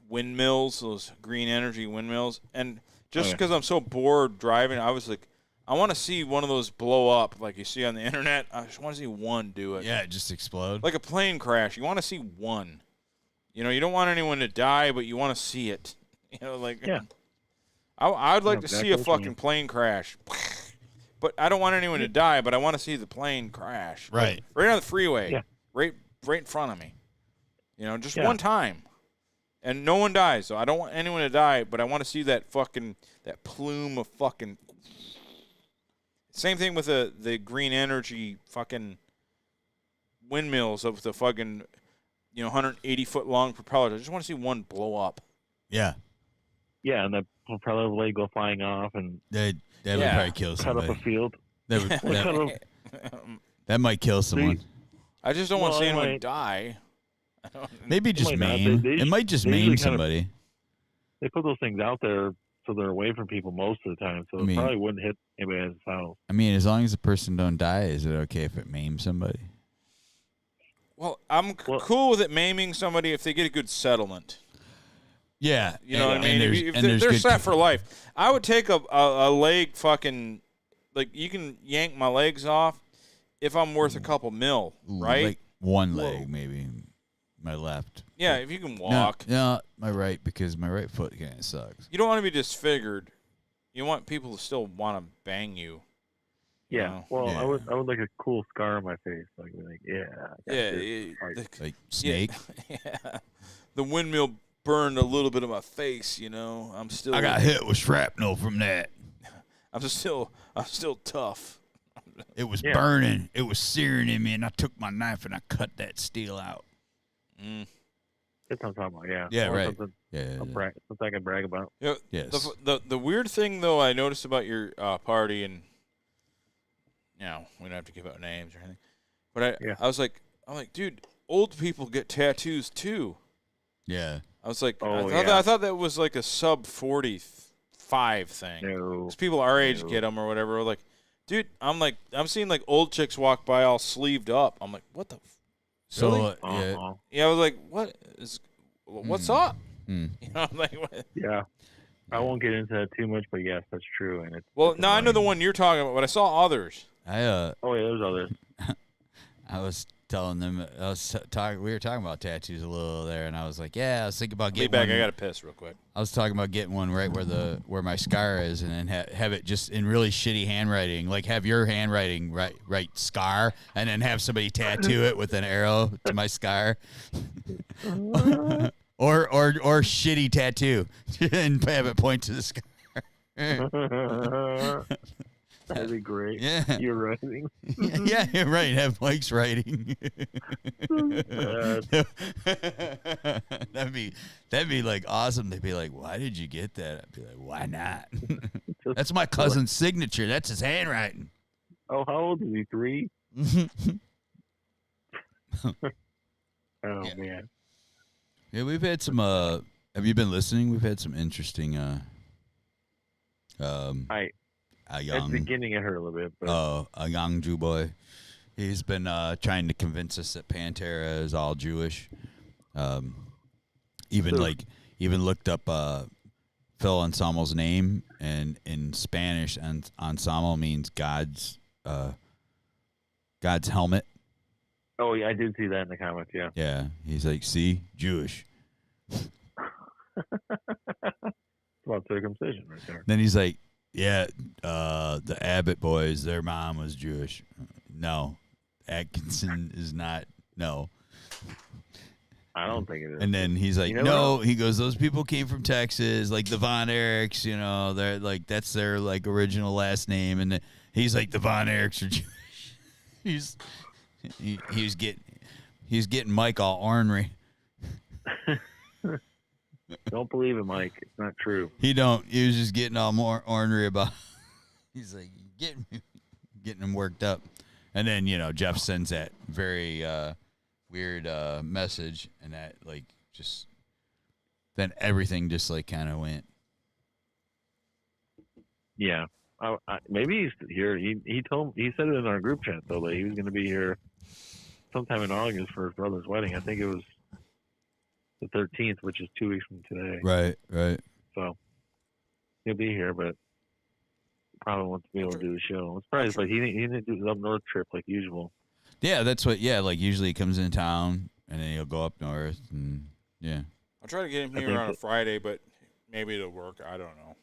windmills, those green energy windmills. And just because I'm so bored driving, I was like, I want to see one of those blow up like you see on the internet. I just want to see one do it. Yeah, just explode. Like a plane crash. You want to see one. You don't want anyone to die, but you want to see it. Yeah. I'd like to see a fucking plane crash. But I don't want anyone to die, but I want to see the plane crash. Right. Right on the freeway. Yeah. Right in front of me. Just one time. And no one dies, so I don't want anyone to die, but I want to see that plume of fucking. Same thing with the green energy fucking windmills of the fucking 180-foot long propellers. I just want to see one blow up. Yeah. Yeah, and the propeller blade go flying off, and that would probably kill somebody. Cut up a field. That might kill someone. I just don't want to see anyone die. Maybe just maim. It might just maim somebody. They put those things out there so they're away from people most of the time, so it probably wouldn't hit anybody else's house. I mean, as long as the person don't die, is it okay if it maims somebody? Well, I'm cool with it maiming somebody if they get a good settlement. Yeah. What I mean? If they're set for life. I would take a leg fucking, like, you can yank my legs off if I'm worth a couple mil, right? Like one leg, maybe. My left. Yeah, if you can walk. No, my right, because my right foot kind of sucks. You don't want to be disfigured. You want people to still want to bang you. Yeah. Well, I would like a cool scar on my face. Like like Snake? Yeah. The windmill burned a little bit of my face, I got hit with shrapnel from that. I'm still tough. It was burning. It was searing in me, and I took my knife and I cut that steel out. That's what I'm talking about, yeah. Yeah, or right. Something something I can brag about. Yes. The weird thing, though, I noticed about your party, and we don't have to give out names or anything, but I was like, dude, old people get tattoos too. Yeah. I was like, I thought that was like a sub 40 5 thing. No. Because people our age get them or whatever. We're like, dude, I'm seeing like old chicks walk by all sleeved up. I'm like, what the? So really? Yeah, I was like, what's up? You know, I'm like, what? Yeah. I won't get into that too much, but yes, that's true. And it's Now I know the one you're talking about, but I saw others. Oh yeah, there's others. I was telling them we were talking about tattoos a little there, and I was like, yeah, I was thinking about getting back. one. I gotta piss real quick. I was talking about getting one right where my scar is, and then have it just in really shitty handwriting, like have your handwriting write scar, and then have somebody tattoo it with an arrow to my scar, or shitty tattoo, and have it point to the scar. That'd be great. Yeah, you're writing. Yeah, you're right. Have Mike's writing. That'd be like awesome. They'd be like, "Why did you get that?" I'd be like, "Why not?" That's my cousin's signature. That's his handwriting. Oh, how old is he? 3? Man. Yeah, we've had some. Have you been listening? We've had some interesting. At the beginning, I heard a little bit. But... a young Jew boy. He's been trying to convince us that Pantera is all Jewish. Even looked up Phil Anselmo's name, and in Spanish, ensemble means God's helmet. Oh yeah, I did see that in the comments. Yeah. Yeah, he's like, see, Jewish. It's about circumcision right there. Then he's like, yeah, the Abbott boys, their mom was Jewish. No, Atkinson is not. No. I don't think it is. And then he's like, no. He goes, those people came from Texas, like the Von Erichs. You know, they're like that's their like original last name. And he's like, the Von Erichs are Jewish. He's getting Mike all ornery. Don't believe it, Mike. It's not true. He was just getting all more ornery about. He's like getting him worked up, and then Jeff sends that very weird message, and that like just then everything just like kind of went. Yeah, maybe he's here. He said it in our group chat though that he was going to be here sometime in August for his brother's wedding. I think it was the 13th, which is 2 weeks from today. Right. So he'll be here, but probably won't be able to do the show. It's probably like he didn't do his up north trip like usual. Yeah, that's what. Yeah, like usually he comes in town and then he'll go up north, and yeah. I'll try to get him here on a Friday, but maybe it'll work. I don't know.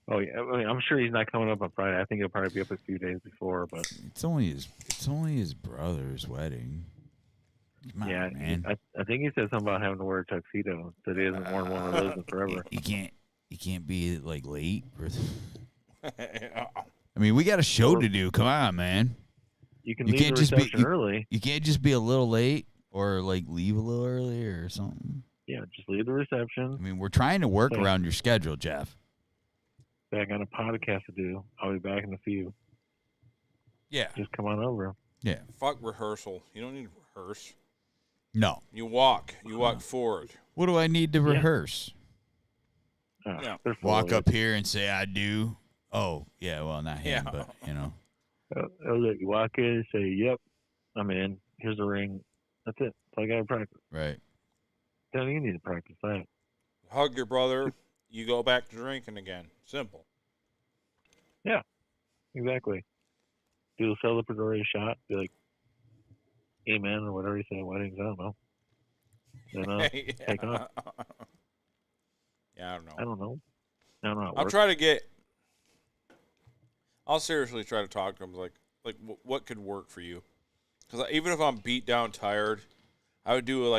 Oh yeah, I mean, I'm sure he's not coming up on Friday. I think he'll probably be up a few days before, but it's only his brother's wedding. Come on, man. I think he said something about having to wear a tuxedo. Said he hasn't worn one of those in forever. You can't be like late. I mean, we got a show to do. Come on, man. You leave the reception early. You can't just be a little late or like leave a little early or something. Yeah, just leave the reception. I mean, we're trying to work around your schedule, Jeff. Back on a podcast to do. I'll be back in a few. Yeah. Just come on over. Yeah. Fuck rehearsal. You don't need to rehearse. No. You walk forward. What do I need to rehearse? Walk up here and say I do. Oh, yeah, well, not him, but, You walk in and say, yep, I'm in. Here's the ring. That's it. That's all I got to practice. Right. Don't you need to practice that. Hug your brother. You go back to drinking again. Simple. Yeah, exactly. Do the celebratory shot. Be like, amen, or whatever you say at weddings. I don't know. Then take off. Yeah, I don't know. I don't know. I'll seriously try to talk to him. Like what could work for you? Because even if I'm beat down, tired, I would do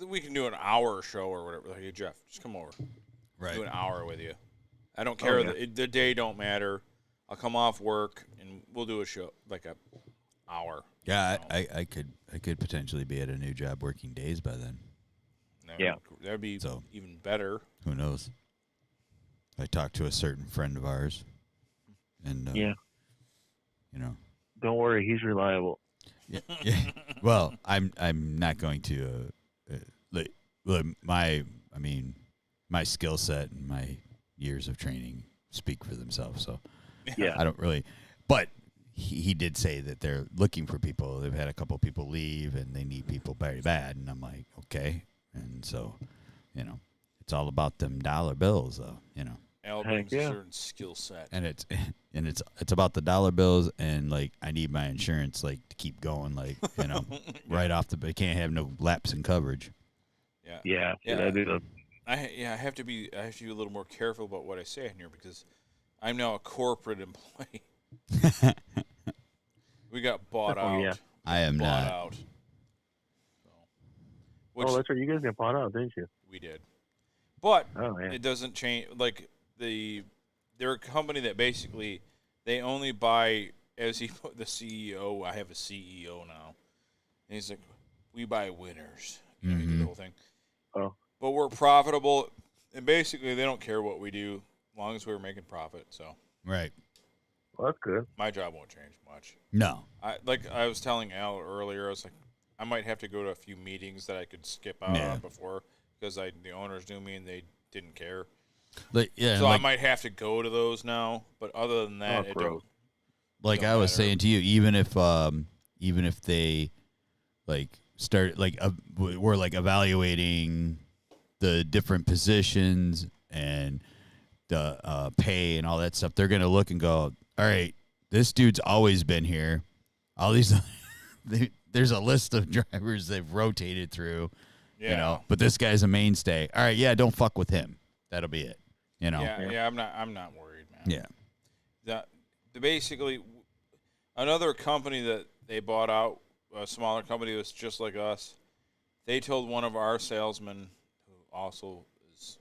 we can do an hour show or whatever. Like, hey, Jeff, just come over. Right. Do an hour with you. I don't care. The day don't matter. I'll come off work and we'll do a show like a hour. Yeah, I could potentially be at a new job working days by then. That'd be even better. Who knows? I talked to a certain friend of ours, and don't worry, he's reliable. Yeah. Well, I'm not going to. my skill set and my years of training speak for themselves. So Yeah. I don't really, but he did say that they're looking for people. They've had a couple people leave and they need people very bad. And I'm like, okay. And so, it's all about them dollar bills though, Al Heck brings a yeah. certain skill set. and it's about the dollar bills. And like, I need my insurance, like to keep going, like, right off I can't have no lapse in coverage. Yeah. Yeah. Yeah. I do the I have to be a little more careful about what I say in here because I'm now a corporate employee. We got bought Oh, out. yeah. I am bought not. out. So, which that's right. You guys got bought out, didn't you? we did. But Oh, yeah. it doesn't change. Like, they're a company that basically they only buy, as he put the CEO, I have a CEO now. And he's like, we buy winners. He did the whole thing. Oh. But we're profitable. And basically, they don't care what we do as long as we're making profit. So Right. Well, that's good. my job won't change much. No. I was telling Al earlier, I was like, I might have to go to a few meetings that I could skip out Yeah. on before because the owners knew me and they didn't care. Like, yeah. So like, I might have to go to those now. But other than that, Oh, it gross. don't. like don't I was matter. saying to you, even if they like start like we're like evaluating the different positions and the pay and all that stuff, they're gonna look and go, all right, this dude's always been here. All these, there's a list of drivers they've rotated through, Yeah. but this guy's a mainstay. All right, yeah, don't fuck with him. That'll be it. Yeah. I'm not worried, man. Yeah. Basically, another company that they bought out, a smaller company that's just like us, they told one of our salesmen, who also is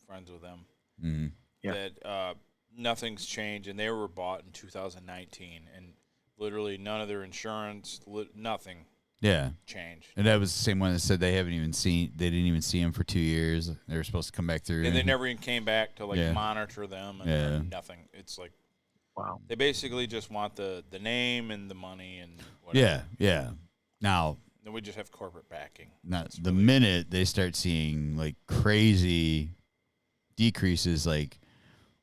friends with them, Mm-hmm. Yeah. that nothing's changed, and they were bought in 2019, and literally none of their insurance, nothing Yeah. changed. And that was the same one that said they didn't even see him for 2 years. They were supposed to come back through. And they never even came back to Yeah. monitor them and Yeah. nothing. It's like Wow. they basically just want the name and the money and whatever. Yeah. Now, Then we just have corporate backing. the minute they start seeing like crazy decreases, like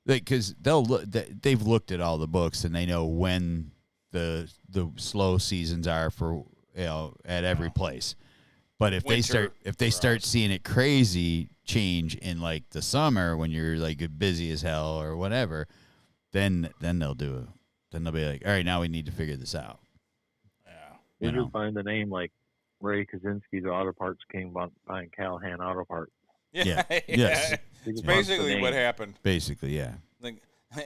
because they've looked at all the books and they know when the slow seasons are for at every place. But if Winter they for start us. seeing it crazy change in like the summer when you're like busy as hell or whatever, then they'll be like, all right, now we need to figure this out. Yeah. Did know. you find the name like Ray Kaczynski's Auto Parts came buying Callahan Auto Parts? Yeah. Yes. They It's just bumped the basically name. what happened. Basically, yeah. Like,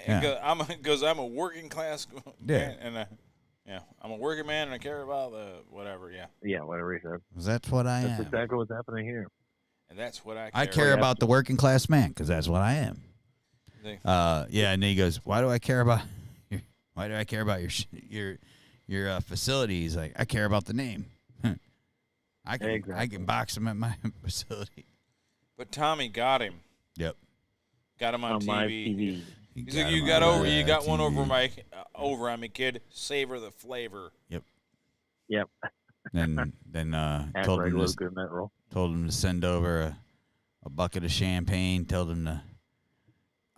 Yeah. I'm a working class Yeah. man, and I'm a working man, and I care about the whatever. Yeah, Yeah, whatever he said. That's what I That's am. exactly what's happening here. and that's what I care. I care about the working class man because that's what I am. They- Yeah, and then he goes, "Why do I care about your facility?" He's like, "I care about the name. I can Exactly. box him at my facility." But Tommy got him. Yep. Got him on On live TV. TV. He's like, him you on got one TV." over on me, kid. Savor the flavor. Yep. Then Act told like him Luke in that role. to send over a bucket of champagne. Told him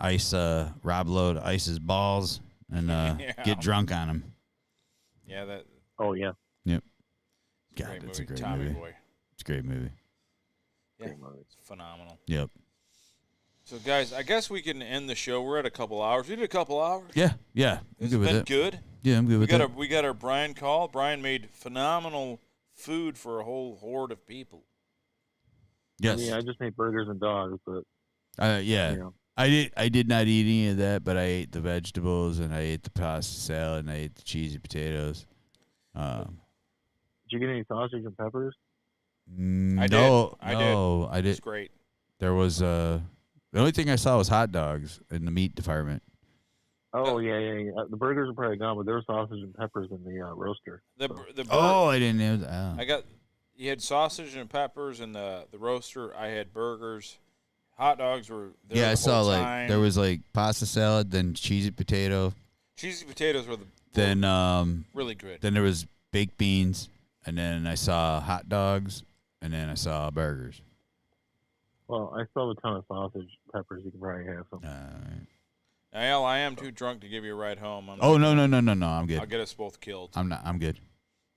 to Rob Lowe to ice his balls and Yeah. get drunk on him. Yeah, that Oh yeah. God, great that's movie. a great Tommy movie. boy. It's a great movie. Yeah, Great movie. it's phenomenal. Yep. So, guys, I guess we can end the show. We're at a couple hours. We did a couple hours. Yeah. I'm It's good with been it. good. Yeah, I'm good with it. We got our Brian call. Brian made phenomenal food for a whole horde of people. Yes. Yeah, I just made burgers and dogs, but Yeah. you know, I did not eat any of that, but I ate the vegetables and I ate the pasta salad and I ate the cheesy potatoes. did you get any sausage and peppers? I did. I did. It's great. There was the only thing I saw was hot dogs in the meat department. Oh yeah. The burgers are probably gone, but there was sausage and peppers in the roaster. The I didn't know that. You had sausage and peppers in the roaster. I had burgers. Hot dogs were there Yeah, the I saw whole like time. there was like pasta salad, then cheesy potato, cheesy potatoes were then really good. then there was baked beans, and then I saw hot dogs, and then I saw burgers. Well, I still have a ton of sausage peppers. You can probably have some. Al, I am too drunk to give you a ride home. No. I'm good. I'll get us both killed. I'm not. I'm good.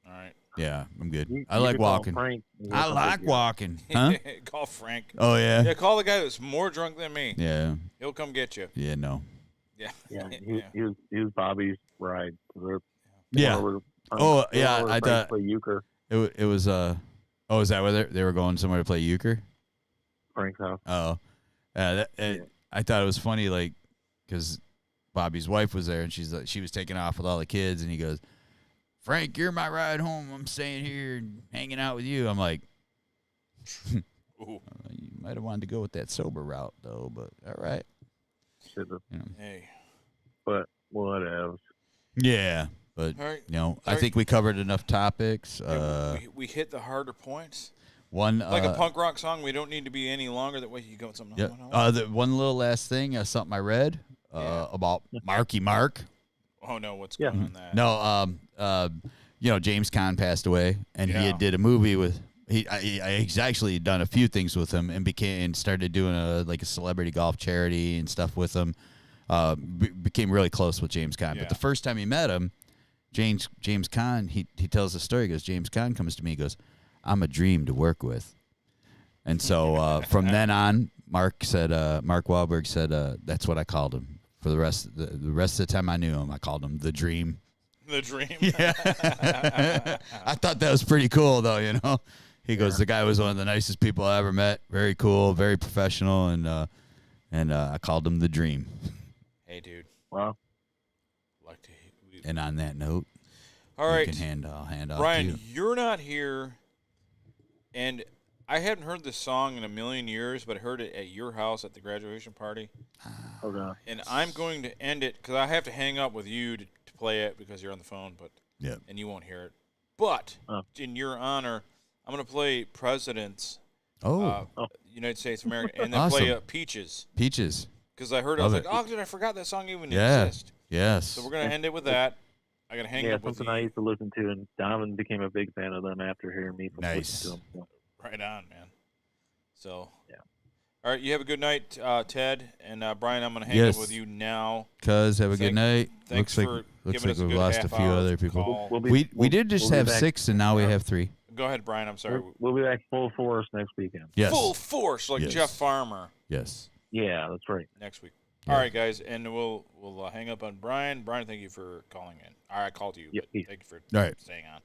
All right. Yeah, I'm good. You I like could call walking. Frank. I like walking. Huh? Call Frank. Oh yeah. Yeah, call the guy that's more drunk than me. Yeah. He'll come get you. Yeah. No. Yeah. Yeah, he was Bobby's ride. Yeah. Oh yeah. I thought play euchre. it was Oh, is that where they were going somewhere to play euchre? Frank's house. Oh, yeah. I thought it was funny, like, because Bobby's wife was there and she was taking off with all the kids, and he goes, "Frank, you're my ride home. I'm staying here and hanging out with you." I'm like, Ooh. you might have wanted to go with that sober route though, but all right. Should've. Hey. But whatever. Yeah, but All right. I think we covered enough topics. We hit the harder points. One Like a punk rock song, we don't need to be any longer. That way you go with something. Yeah. The one little last thing, something I read about Marky Mark. Oh no, what's going on that? No, James Caan passed away, and he did a movie with. He's actually done a few things with him, and started doing a celebrity golf charity and stuff with him. Became really close with James Caan. Yeah. But the first time he met him, James Caan, he tells the story. He goes, James Caan comes to me. He goes, "I'm a dream to work with." And so from then on, Mark Wahlberg said that's what I called him for the rest of the time I knew him. I called him the Dream. The Dream. Yeah. I thought that was pretty cool, though. He goes, the guy was one of the nicest people I ever met. Very cool, very professional, and I called him the Dream. Hey, dude. Wow. Like to. And on that note, all right, I'll hand off Brian, to you. You're not here, and I hadn't heard this song in a million years, but I heard it at your house at the graduation party. Oh god. And I'm going to end it because I have to hang up with you to play it because you're on the phone, and you won't hear it. But in your honor, I'm going to play Presidents, United States of America, and then play Peaches. Peaches. Because I heard it, I was like, oh, dude, I forgot that song even exists. Yes. So we're going to end it with that. I got to hang up with you. Something I used to listen to, and Donovan became a big fan of them after hearing me. Nice. To them, so. Right on, man. So, yeah. All right, you have a good night, Ted. And Brian, I'm going to hang up with you now. Cuz, have a good night. Thanks looks like we've lost a few other people. We did just have 6, and now we have 3. Go ahead, Brian. I'm sorry. We'll be back full force next weekend. Yes. Full force, like Jeff Farmer. Yes. Yeah, that's right. Next week. Yeah. All right, guys, and we'll hang up on Brian. Brian, thank you for calling in. All right, I called you, but thank you for staying on.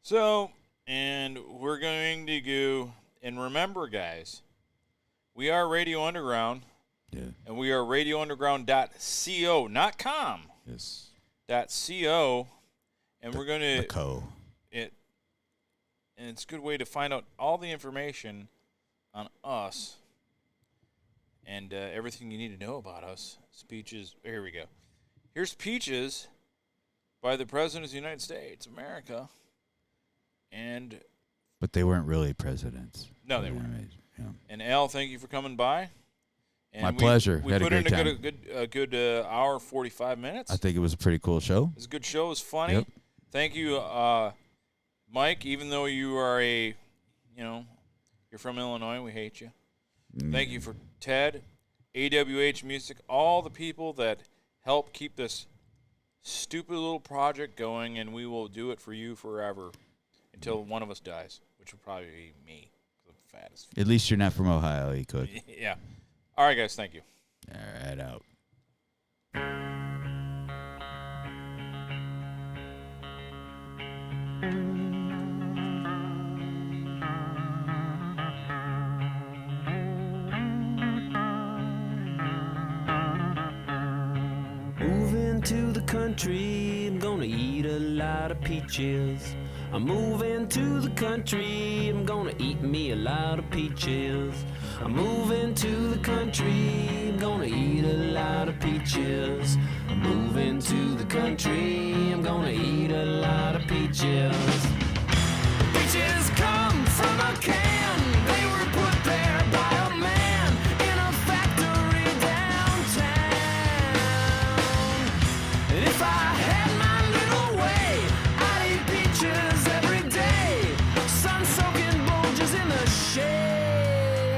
So, and we're going to go, and remember, guys, we are Radio Underground, and we are radiounderground.co, not com. Yes. .co, and we're going to and it's a good way to find out all the information on us and everything you need to know about us. Speeches. Here we go. Here's Peaches by the President of the United States of America. But they weren't really presidents. No, they weren't. Yeah. And Al, thank you for coming by. And my pleasure. We had put a great in time. a good hour, 45 minutes. I think it was a pretty cool show. It was a good show. It was funny. Yep. Thank you, Mike. Even though you are you're from Illinois, we hate you. Thank you for Ted, AWH Music, all the people that help keep this stupid little project going, and we will do it for you forever until one of us dies, which will probably be me. I'm fat as fuck. At least you're not from Ohio. You could. Yeah. All right, guys. Thank you. All right, out. Moving to the country, I'm gonna eat a lot of peaches. I'm moving to the country, I'm gonna eat me a lot of peaches. I'm moving to the country, I'm gonna eat a lot of peaches. I'm moving to the country, I'm gonna eat a lot of peaches. Peaches come from a can, they were put there by a man in a factory downtown. And if I had my little way, I'd eat peaches every day. Sun-soaking bulges in the shade.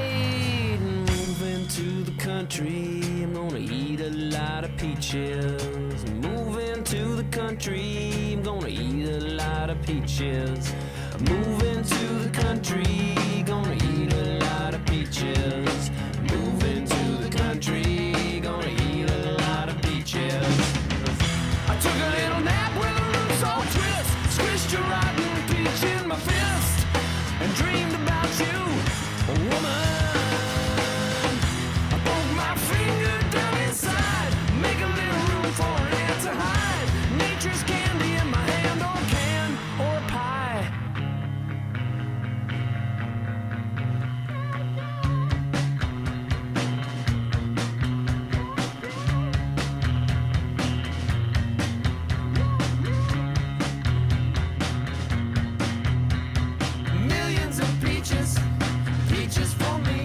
country, I'm gonna eat a lot of peaches. Moving to the country, I'm gonna eat a lot of peaches. Moving to the country, gonna eat a lot of peaches. Moving to the country, gonna eat a lot of peaches. I took a little nap with a loose old twist, squished a rotten peach in my fist, and dreamed about you, woman. I poke my finger down inside, make a little room for an ant to hide. Nature's candy in my hand, or can, or pie. Millions of peaches, peaches for me.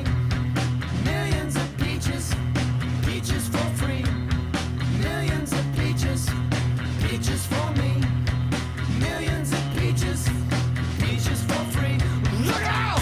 Millions of peaches, peaches for free. Millions of peaches, peaches for me. Millions of peaches, peaches for free. Look out!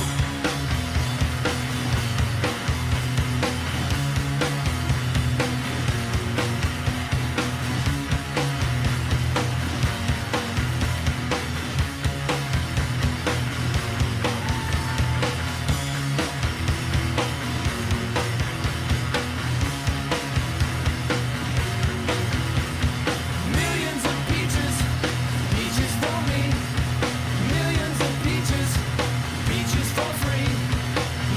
Millions of peaches, peaches for me. Millions of peaches, peaches for free.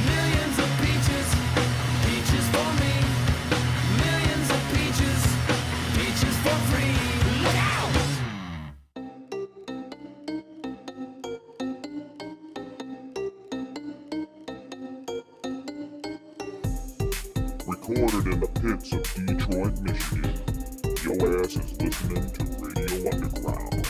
Millions of peaches, peaches for me. Millions of peaches, peaches for free. Look out! Recorded in the pits of Detroit, Michigan. Your ass is listening to Radio Underground.